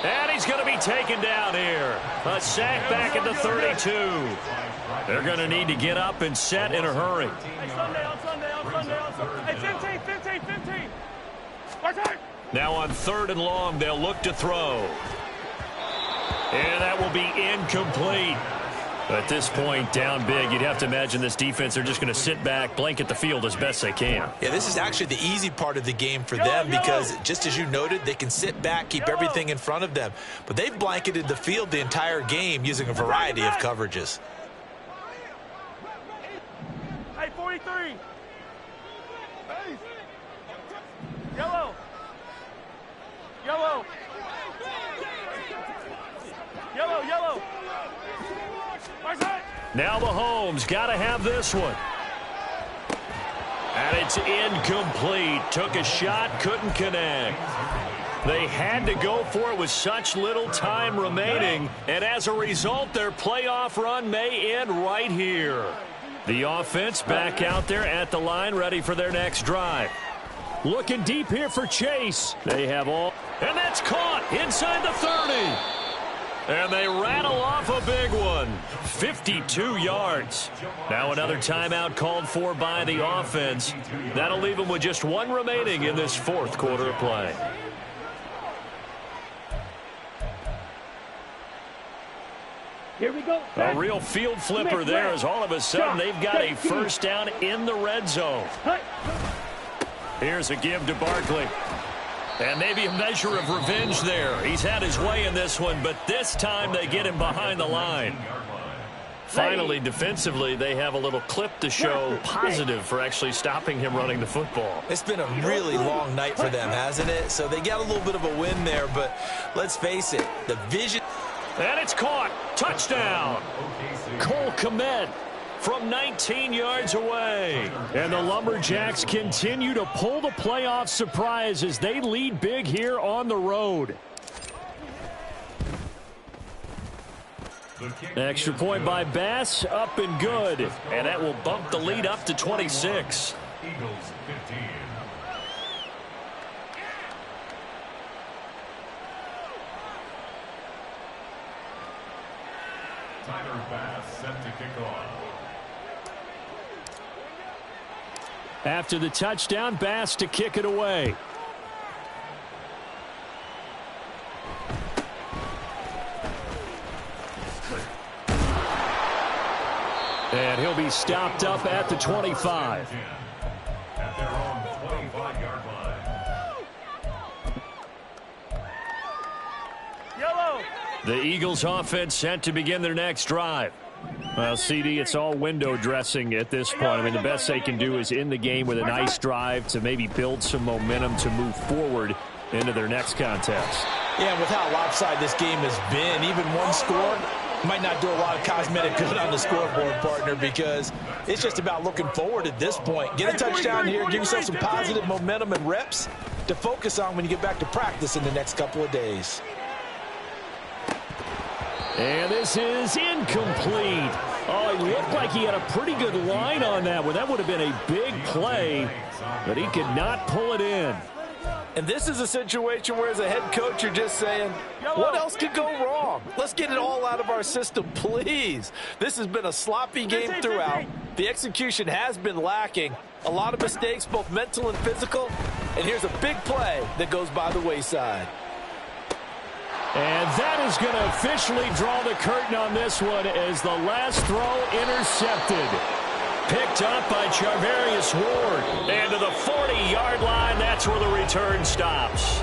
And he's going to be taken down here. A sack back at the 32. They're going to need to get up and set in a hurry. Hey, Sunday. Hey, 15. Now on 3rd and long, they'll look to throw. And that will be incomplete. At this point, down big, you'd have to imagine this defense, they're just going to sit back, blanket the field as best they can. Yeah, this is actually the easy part of the game for them because, just as you noted, they can sit back, keep everything in front of them. But they've blanketed the field the entire game using a variety of coverages. Hey, 43. Yellow. Yellow. Yellow, yellow. Now Mahomes got to have this one. And it's incomplete. Took a shot, couldn't connect. They had to go for it with such little time remaining. And as a result, their playoff run may end right here. The offense back out there at the line, ready for their next drive. Looking deep here for Chase. They have all. And that's caught inside the 30. And they rattle off a big one. 52 yards. Now another timeout called for by the offense. That'll leave them with just one remaining in this fourth quarter of play. Here we go. A real field flipper there as all of a sudden they've got a first down in the red zone. Here's a give to Barkley. And maybe a measure of revenge there. He's had his way in this one, but this time they get him behind the line. Finally, defensively, they have a little clip to show positive for actually stopping him running the football. It's been a really long night for them, hasn't it? So they got a little bit of a win there, but let's face it, the vision. And it's caught. Touchdown. Cole Kmet from 19 yards away. And the Lumberjacks continue to pull the playoff surprise as they lead big here on the road. Extra point by Bass, up and good. And that will bump the lead up to 26. Eagles 15. Tyler Bass set to kick off. After the touchdown, Bass to kick it away. And he'll be stopped up at the 25. At their own 25-yard line. Yellow. The Eagles offense set to begin their next drive. Well, CD, it's all window dressing at this point. I mean, the best they can do is in the game with a nice drive to maybe build some momentum to move forward into their next contest. Yeah, with how lopsided this game has been, even one score might not do a lot of cosmetic good on the scoreboard, partner, because it's just about looking forward at this point. Get a touchdown here, give yourself some positive momentum and reps to focus on when you get back to practice in the next couple of days. And this is incomplete. Oh, he looked like he had a pretty good line on that one. That would have been a big play, but he could not pull it in. And this is a situation where, as a head coach, you're just saying, what else could go wrong? Let's get it all out of our system, please. This has been a sloppy game throughout. The execution has been lacking. A lot of mistakes, both mental and physical. And here's a big play that goes by the wayside. And that is going to officially draw the curtain on this one as the last throw intercepted. Picked up by Charvarius Ward. And to the 40-yard line, that's where the return stops.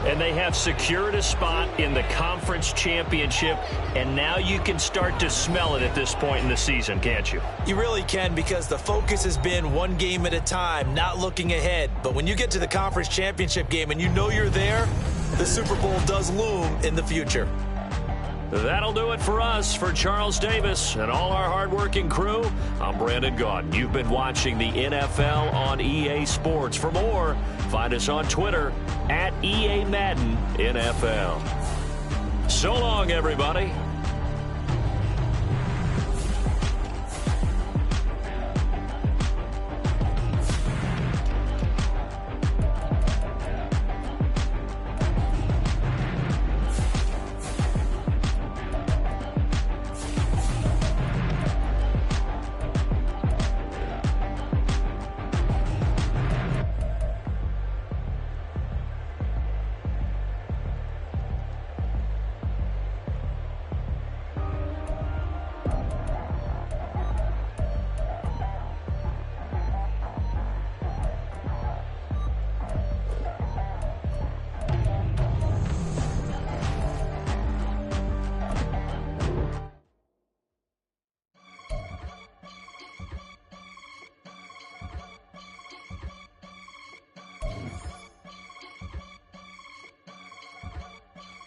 And they have secured a spot in the conference championship, and now you can start to smell it at this point in the season, can't you? You really can, because the focus has been one game at a time, not looking ahead. But when you get to the conference championship game and you know you're there, the Super Bowl does loom in the future. That'll do it for us. For Charles Davis and all our hardworking crew, I'm Brandon Gaudin. You've been watching the NFL on EA Sports. For more, find us on Twitter at EA Madden NFL. So long, everybody.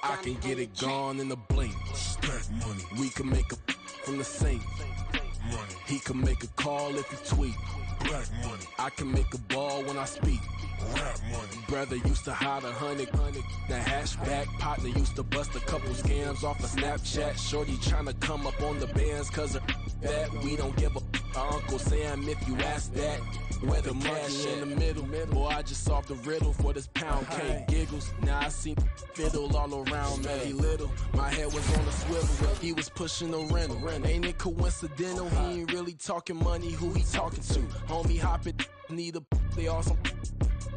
I can get it gone in a blink. Stack money. We can make a from the sink. Money. He can make a call if he tweet. Black money. I can make a ball when I speak. Rap money. Brother used to hide 100. The hashback partner used to bust a couple scams off of Snapchat. Shorty tryna come up on the bands cause of that. We don't give a Uncle Sam if you ask that. Where the monkey in the middle. Boy, I just solved the riddle for this pound cake. Giggles, now I see fiddle all around me. Little, my head was on a swivel. He was pushing the rental. Ain't it coincidental? He ain't really talking money. Who he talking to? Homie hopping, need a they awesome.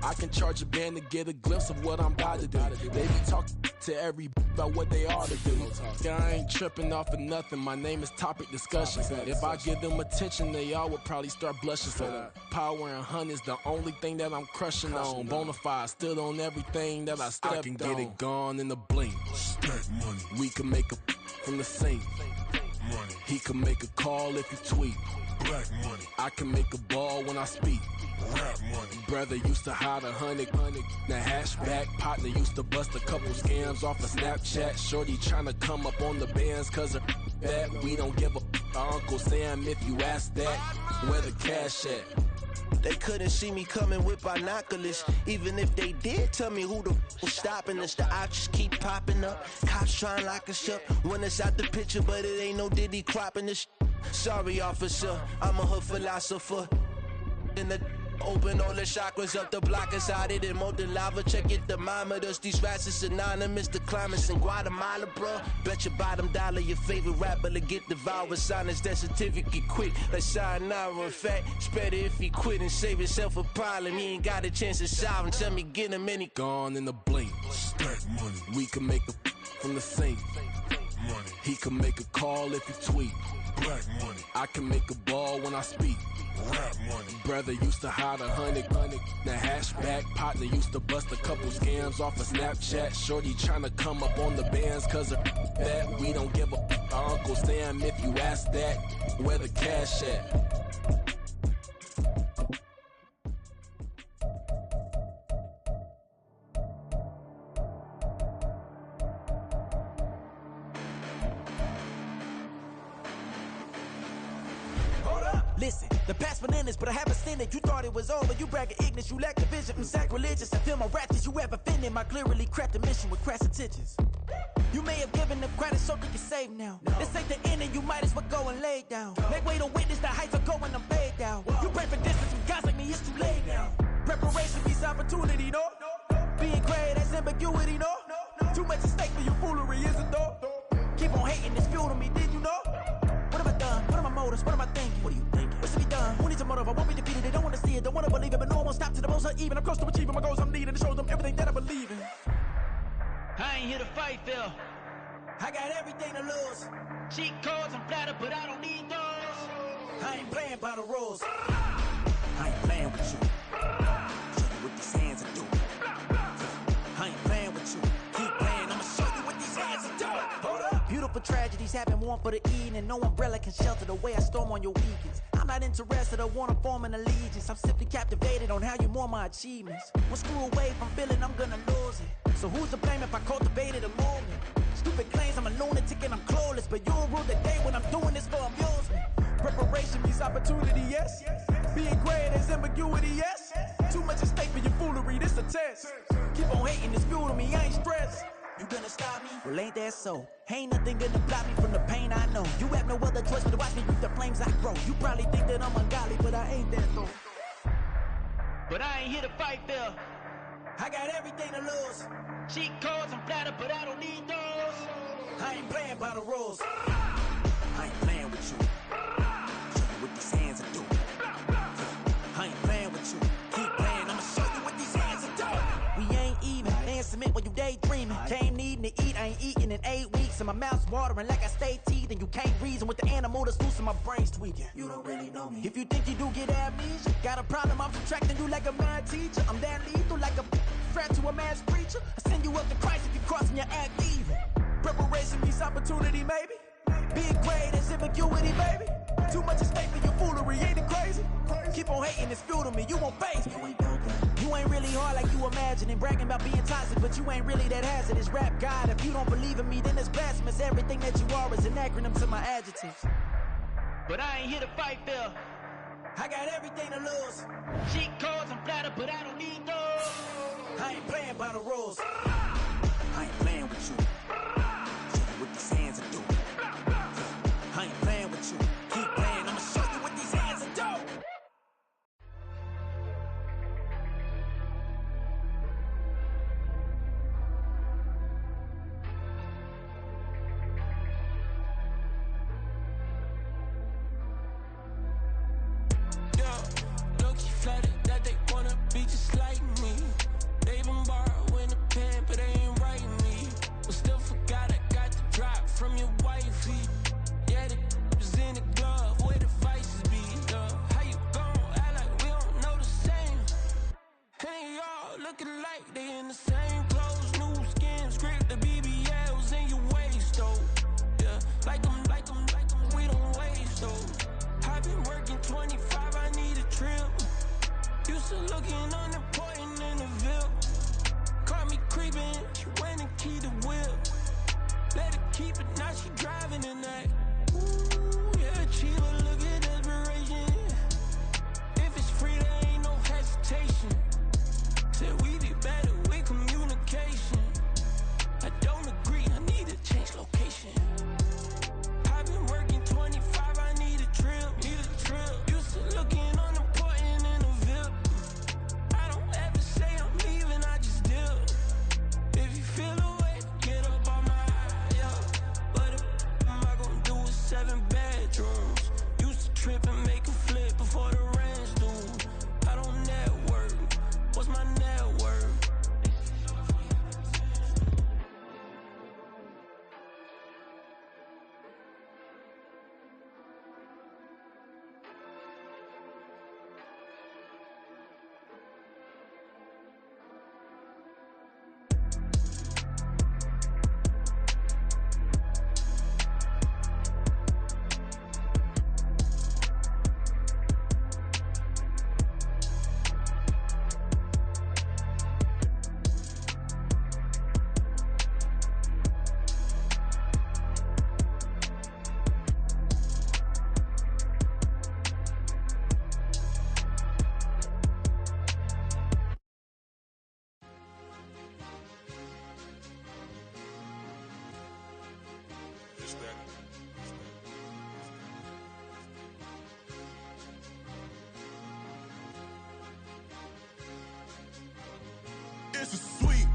I can charge a band to get a glimpse of what I'm about to do. They be talking to every about what they ought to do. I ain't tripping off of nothing. My name is Topic Discussion. If I give them attention, they all would probably start blushing. So power and honey's the only thing that I'm crushing on. Bonafide, stood on everything that I stepped on. I can get it gone in a blink. Stack money. We can make a from the sink. Money. He can make a call if he tweet. Black money. I can make a ball when I speak. Rap money. Brother used to hide 100. The hashback partner used to bust a couple scams off of Snapchat. Shorty tryna come up on the bands cause of that. We don't give a Uncle Sam if you ask that. Where the cash at? They couldn't see me coming with binoculars. Even if they did, tell me who the was stopping us. The options keep popping up. Cops trying to lock us up. When it's out the picture, but it ain't no Diddy cropping this. Sorry, officer, I'm a hood philosopher. In the open all the chakras up the block inside it and molten lava. Check it, thermometers. These rats is synonymous. The climates in Guatemala, bro. Bet your bottom dollar your favorite rapper to get devoured. Sign his death certificate quick. Like sayonara. In fact, it's better if he quit and save himself a problem. He ain't got a chance to solve him. Tell me, get him any. Gone in a blink. Stack money. We can make a from the sink. Money. He can make a call if he tweet. Black money. I can make a ball when I speak. Rap money. Brother used to hide 100. The hashback partner used to bust a couple scams off of Snapchat. Shorty tryna come up on the bands cause of that. We don't give a Uncle Sam if you ask that. Where the cash at? Listen, the past bananas, but I haven't seen it. You thought it was over, you bragging ignorance, you lack the vision from sacrilegious. I feel my ratchets, you have offended my clearly crafted mission with crass intentions. You may have given them credit so they can save now. This ain't the end and you might as well go and lay down. Make way to witness the heights of going, I'm paid down. You pray for distance with guys like me, it's too late now. Preparation means opportunity, no? Being great, that's ambiguity, no? Too much at stake for your foolery, isn't though? Keep on hating, it's fuel to me, did you know? What have I done? What are my motives? What am I thinking? What are you thinking? What's to be done? Who needs a motive? I won't be defeated. They don't want to see it, don't want to believe it, but no one won't stop to the most uneven. I'm close to achieving my goals. I'm needing to show them everything that I believe in. I ain't here to fight, Phil. I got everything to lose. Cheat codes, I'm flattered, but I don't need those. I ain't playing by the rules. I ain't playing with you. Show you what these hands are doing. I ain't playing with you. Keep playing, I'ma show you what these hands are doing. Hold up. Beautiful tragedies happen, one for the evening, and no umbrella can shelter the way I storm on your weekends. I'm not interested, I wanna form an allegiance. I'm simply captivated on how you mourn my achievements. One screw away from feeling I'm gonna lose it. So who's to blame if I cultivated a movement? Stupid claims I'm a lunatic and I'm clueless, but you'll rule the day when I'm doing this for amusement. Preparation means opportunity, yes. Being great is ambiguity, yes. Too much at stake for your foolery, this a test. Keep on hating, it's fuel to me, I ain't stressed. You gonna stop me? Well, ain't that so? Ain't nothing gonna block me from the pain I know. You have no other choice but to watch me reap the flames I grow. You probably think that I'm ungodly, but I ain't that though. But I ain't here to fight, Phil. I got everything to lose. Cheat codes, I'm flattered, but I don't need those. I ain't playing by the rules. I ain't playing with you. Show you what these hands are doing. I ain't playing with you. Keep playing, I'ma show you what these hands are doing. We ain't even. They submit when you daydreaming. Came needing to eat, I ain't eating in 8 weeks. And my mouth's watering like I stay teething. You can't reason with the animal that's loose and my brain's tweaking. You don't really know me. If you think you do get amnesia, got a problem, I'm subtracting you like a mad teacher. I'm that lethal like a threat to a mass preacher. I send you up to Christ if you crossing your act evil. Preparation means opportunity, maybe. Being great is ambiguity, baby. Too much at stake for your foolery, ain't it crazy? Keep on hating, it's fuel to me, you won't face me. You ain't really hard like you imagining. Bragging about being toxic, but you ain't really that hazardous. Rap God, if you don't believe in me, then it's blasphemous. Everything that you are is an acronym to my adjectives. But I ain't here to fight fair. I got everything to lose. Cheat codes and flatter, but I don't need those. I ain't playing by the rules. I ain't playing with you. Show you what these hands are doing. I ain't playing with you. Keep playing, I'ma show you what these hands are doing. Yeah, low-key flattered that they wanna be just like me. They even borrow in the pen, but they ain't writing me. But still forgot I got the drop from your wifey. Yeah, the was in the glove, where the vices be. How you gon' act like we don't know the same? Hey, y'all looking like they in the same clothes, new skin, script, the BBLs in your waist, though. Yeah, like them, we don't waste those. I've been working 25, I need a trip. Used to looking unimportant in the Ville. Caught me creeping, she went and keyed the whip. Let her keep it, now she driving in that. Ooh, yeah, cheaper, look at desperation. If it's free, there ain't no hesitation. Said we be better with communication. I don't agree, I need to change location. I've been working 25, I need a trip. Used to looking unimportant in the Ville. I don't ever say I'm leaving, I just dip. If you feel away, get up on my yeah. But if am I gonna do with 7 bedrooms? Used to trip and make a flip before the rent's due. I don't network. What's my net worth? It's a sweep.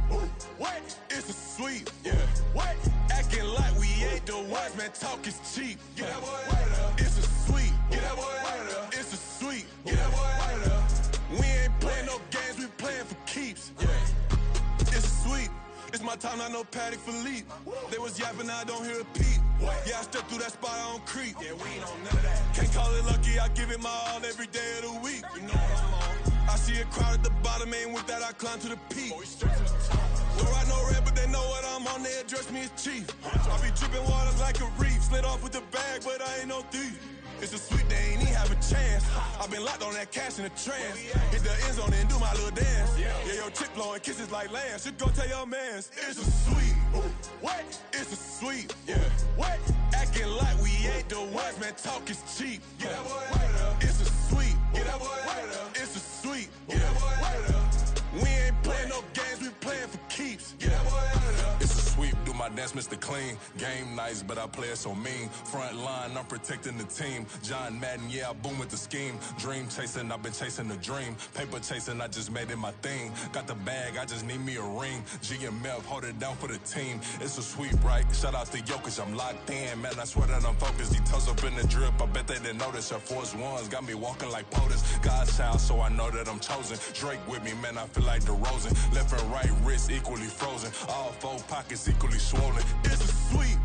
What? It's a sweep. Yeah. What? Acting like we ain't the ones, man. Talk is cheap. Get that boy out of there. It's a sweep. Get that boy out of there. It's a sweep. Get that boy out of there. We ain't playing no games, we playing for keeps. Yeah. It's a sweep. It's my time, not no Paddock Philippe. They was yapping, I don't hear a peep. Yeah, I step through that spot, I don't creep. Yeah, we ain't on none of that. Can't call it lucky, I give it my all every day of the week. You know what I'm on. I see a crowd at the bottom, ain't with that, I climb to the peak. Don't ride no red, but they know what I'm on, they address me as chief. I be dripping water like a reef, slid off with the bag, but I ain't no thief. It's a sweet, they ain't even have a chance. I've been locked on that cash in a trance. Hit the end zone and do my little dance. Yeah, your chick blowing kisses like lambs. You go tell your mans. It's a sweet. What? It's a sweet. Yeah. What? Acting like we ain't the ones, man. Talk is cheap. Get that boy out of there. It's a sweet. Get that boy out of there. It's a sweet. Get that boy out of there. We ain't playing no games, we playing for keeps. Get that boy out of there. It's a sweep, do my dance, Mr. Clean. Game nice, but I play it so mean. Front line, I'm protecting the team. John Madden, yeah, I boom with the scheme. Dream chasing, I've been chasing the dream. Paper chasing, I just made it my thing. Got the bag, I just need me a ring. GMF, hold it down for the team. It's a sweep, right? Shout out to Jokic, I'm locked in. Man, I swear that I'm focused. These toes up in the drip, I bet they didn't notice. Air Force Ones got me walking like POTUS. God's child, so I know that I'm chosen. Drake with me, man, I feel like DeRozan. Left and right wrist equally frozen. All 4 pockets equally swollen. It's a sweep.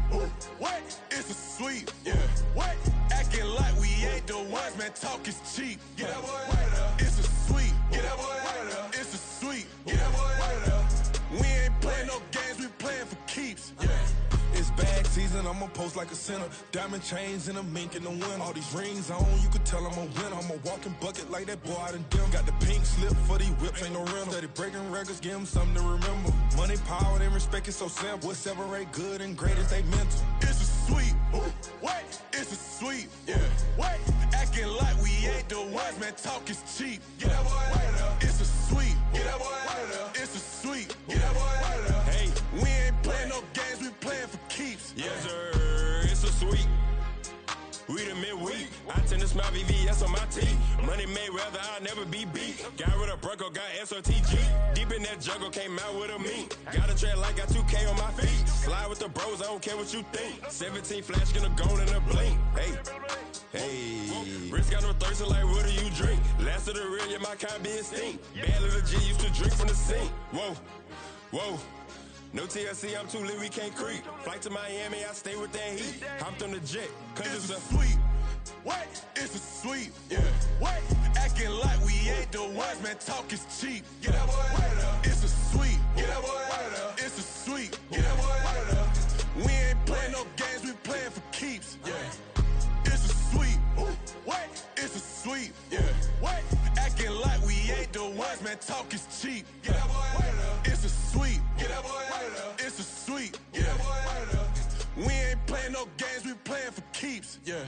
What? It's a sweep. Yeah. What? Acting like we ain't the ones, man. Talk is cheap. Get that boy out of there. It's a sweep. Get that boy out of there. It's a sweep. Get that boy out of there. We ain't playing no games, we playing for keeps. Yeah. It's bag season winner, I'ma post like a sinner. Diamond chains and a mink in the winter. All these rings on, you could tell I'm a winner. I'm a walking bucket like that boy out in Denver. Got the pink slip for these whips, ain't no rental. Steady breaking records, give them something to remember. Money, power, and respect is so simple. What separate good and great is they mental. It's a sweep, what? It's a sweep, yeah. What? Acting like we ain't the ones, man, talk is cheap. Get that boy out of there. It's a sweep, get that boy out of there. It's a sweep, get that boy out of there. Hey, we ain't playing no games, we playing for keeps. Yes, sir, it's a sweep. We the midweek. I tend to smile VVS on my teeth. Money made rather I'll never be beat. Got rid of Bronco, got SOTG. Deep in that jungle, came out with a meat. Got a tread like got 2K on my feet. Slide with the bros, I don't care what you think. 17 flash, gonna go in a blink. Hey. Hey, Rich got no thirst, like what do you drink? Last of the real, yeah, my kind be extinct. Bad little G used to drink from the sink. Whoa, whoa. No TLC, I'm too lit, we can't creep. Flight to Miami, I stay with that heat. Hopped on the jet, cause it's a sweep. What? It's a sweep. Yeah. What? Acting like we ain't the ones, man, talk is cheap. Get that boy out of there. It's a sweep. Get that boy out of there. It's a sweep. Get that boy out of there. We ain't playing no games, we playing for keeps. Yeah. It's a sweep. What? It's a sweep. Yeah. What? Acting like we ain't the ones, man, talk is cheap. Get that boy out of there. It's a sweep. Get that boy out of there. It's a sweep. Get that boy out of there. We ain't playing no games, we playing for keeps. Yeah.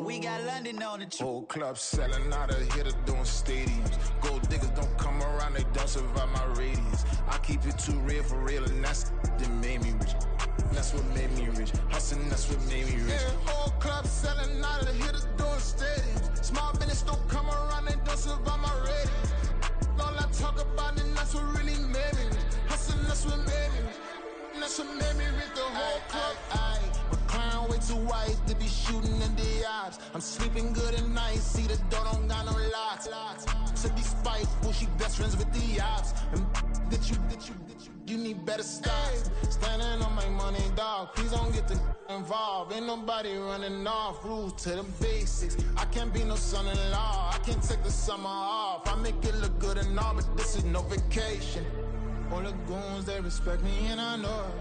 We got London on the trip. Whole club selling out of hitter doing stadiums. Gold diggers don't come around, they don't survive my radius. I keep it too real for real, and that's that made me rich. That's what made me rich. Hustling, that's what made me rich. Yeah, whole club selling out of hitters doing stadiums. Small business don't come around, they don't survive my radius. All I talk about, and that's what really made me rich. Hustling, that's what made me rich. That's what made me rich, the whole club. My crown way too white to be shooting in the eyes. I'm sleeping good at night, see the door don't got no locks. To be spiteful, she best friends with the ops. And you need better stops. Standing on my money, dog, please don't get involved. Ain't nobody running off, rules to the basics. I can't be no son-in-law, I can't take the summer off. I make it look good and all, but this is no vacation. All the goons, they respect me and I know it.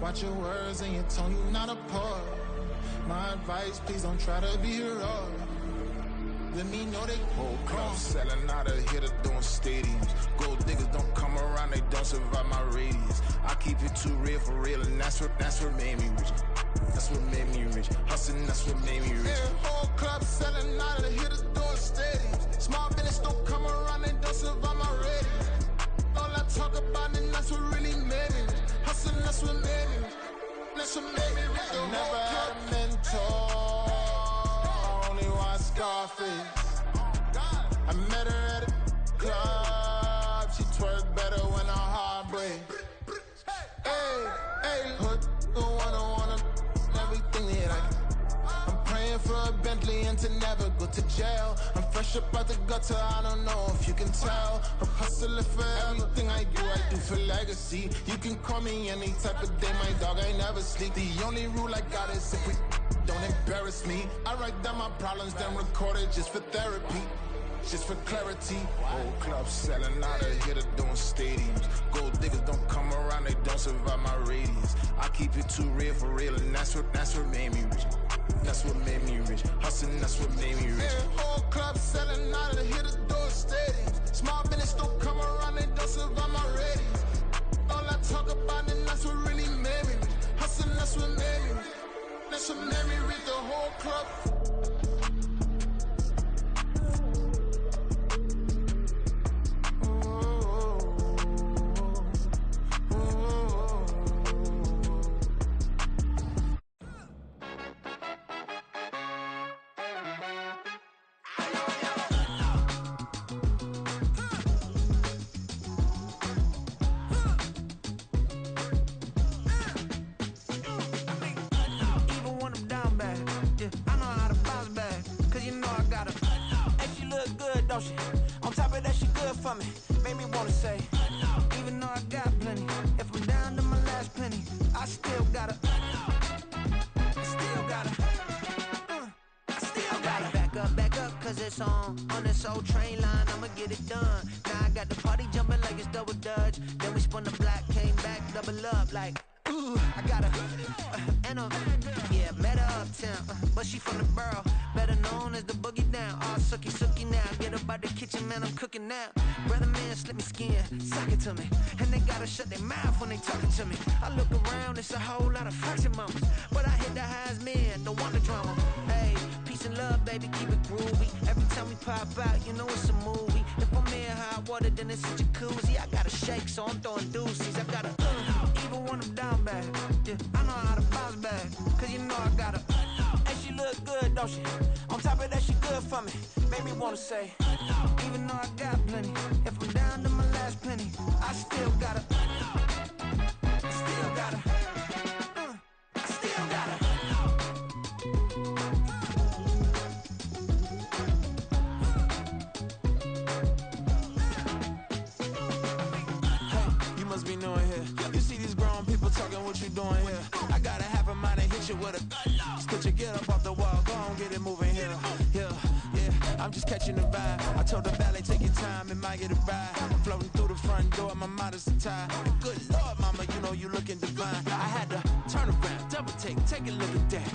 Watch your words and your tone, you not a poet. My advice, please don't try to be heroic. Let me know they whole club selling out of hitter doing stadiums. Gold diggers don't come around, they don't survive my radius. I keep it too real for real, and that's what made me rich. That's what made me rich. Hustling, that's what made me rich. Yeah, whole club selling out of hitters doing stadiums. Small business don't come around, they don't survive my radius. All I talk about, and that's what really made me rich. Hustling, that's what made me rich. That's what made me rich. I never had a mentor, only one Scarface. I met her at a club, she twerk better when her heart break. Hey, hood, wanna everything that I can. I'm praying for a Bentley and to never go to jail. I'm fresh up out the gutter, I don't know if you can tell. I'm hustling for everything I do for legacy. You can call me any type of day, my dog, I never sleep. The only rule I got is if we don't embarrass me. I write down my problems, then record it just for therapy. Just for clarity. Whole club selling out of hitter doing stadiums. Gold diggers don't come around, they don't survive my radius. I keep it too real for real, and that's what made me rich. That's what made me rich. Hustling, that's what made me rich. Yeah, whole club selling out of hitters doing stadiums. Small business don't come around, they don't survive my radius. All I talk about, and that's what really made me rich. Hustling, that's what made me rich. That's what made me rich, the whole club. Even when I'm down bad, yeah, I know how to bounce back. it's on this old train line, I'ma get it done. Now I got the party jumping like it's double dutch. Then we spun the block, came back, double up like, ooh, I got her, and yeah, met her uptown, but she from the borough, better known as the boogie down. All sookie now, get up out the kitchen, man, I'm cooking now. Brother man, slip me skin, suck it to me, and they gotta shut their mouth when they talking to me. I look around, it's a whole lot of flexing mamas, but I hit the highs, man, don't want the drama. Hey, peace and love, baby, keep it groovy. Every time we pop out, you know it's a movie. If I'm in hot water, then it's a jacuzzi. I gotta shake, so I'm throwing deuces. I gotta even when I'm down bad. Yeah, I know how to bounce back, cause you know I gotta. And she look good, don't she? On top of that, she good for me. Make me wanna say, even though I got plenty, if I'm down to my last penny, I still gotta. Still gotta. I still gotta. You must be knowing here. You see these grown people talking, what you doing here? I gotta have a mind to hit you with a. Just put your get up off the wall, go on, get it moving here. Yeah, I'm just catching the vibe. I told the ballet, take your time, it might get a ride. Floating through the front door, my mind is tied. Good Lord, mama, you know you looking divine. I had to turn around, double take a look at that.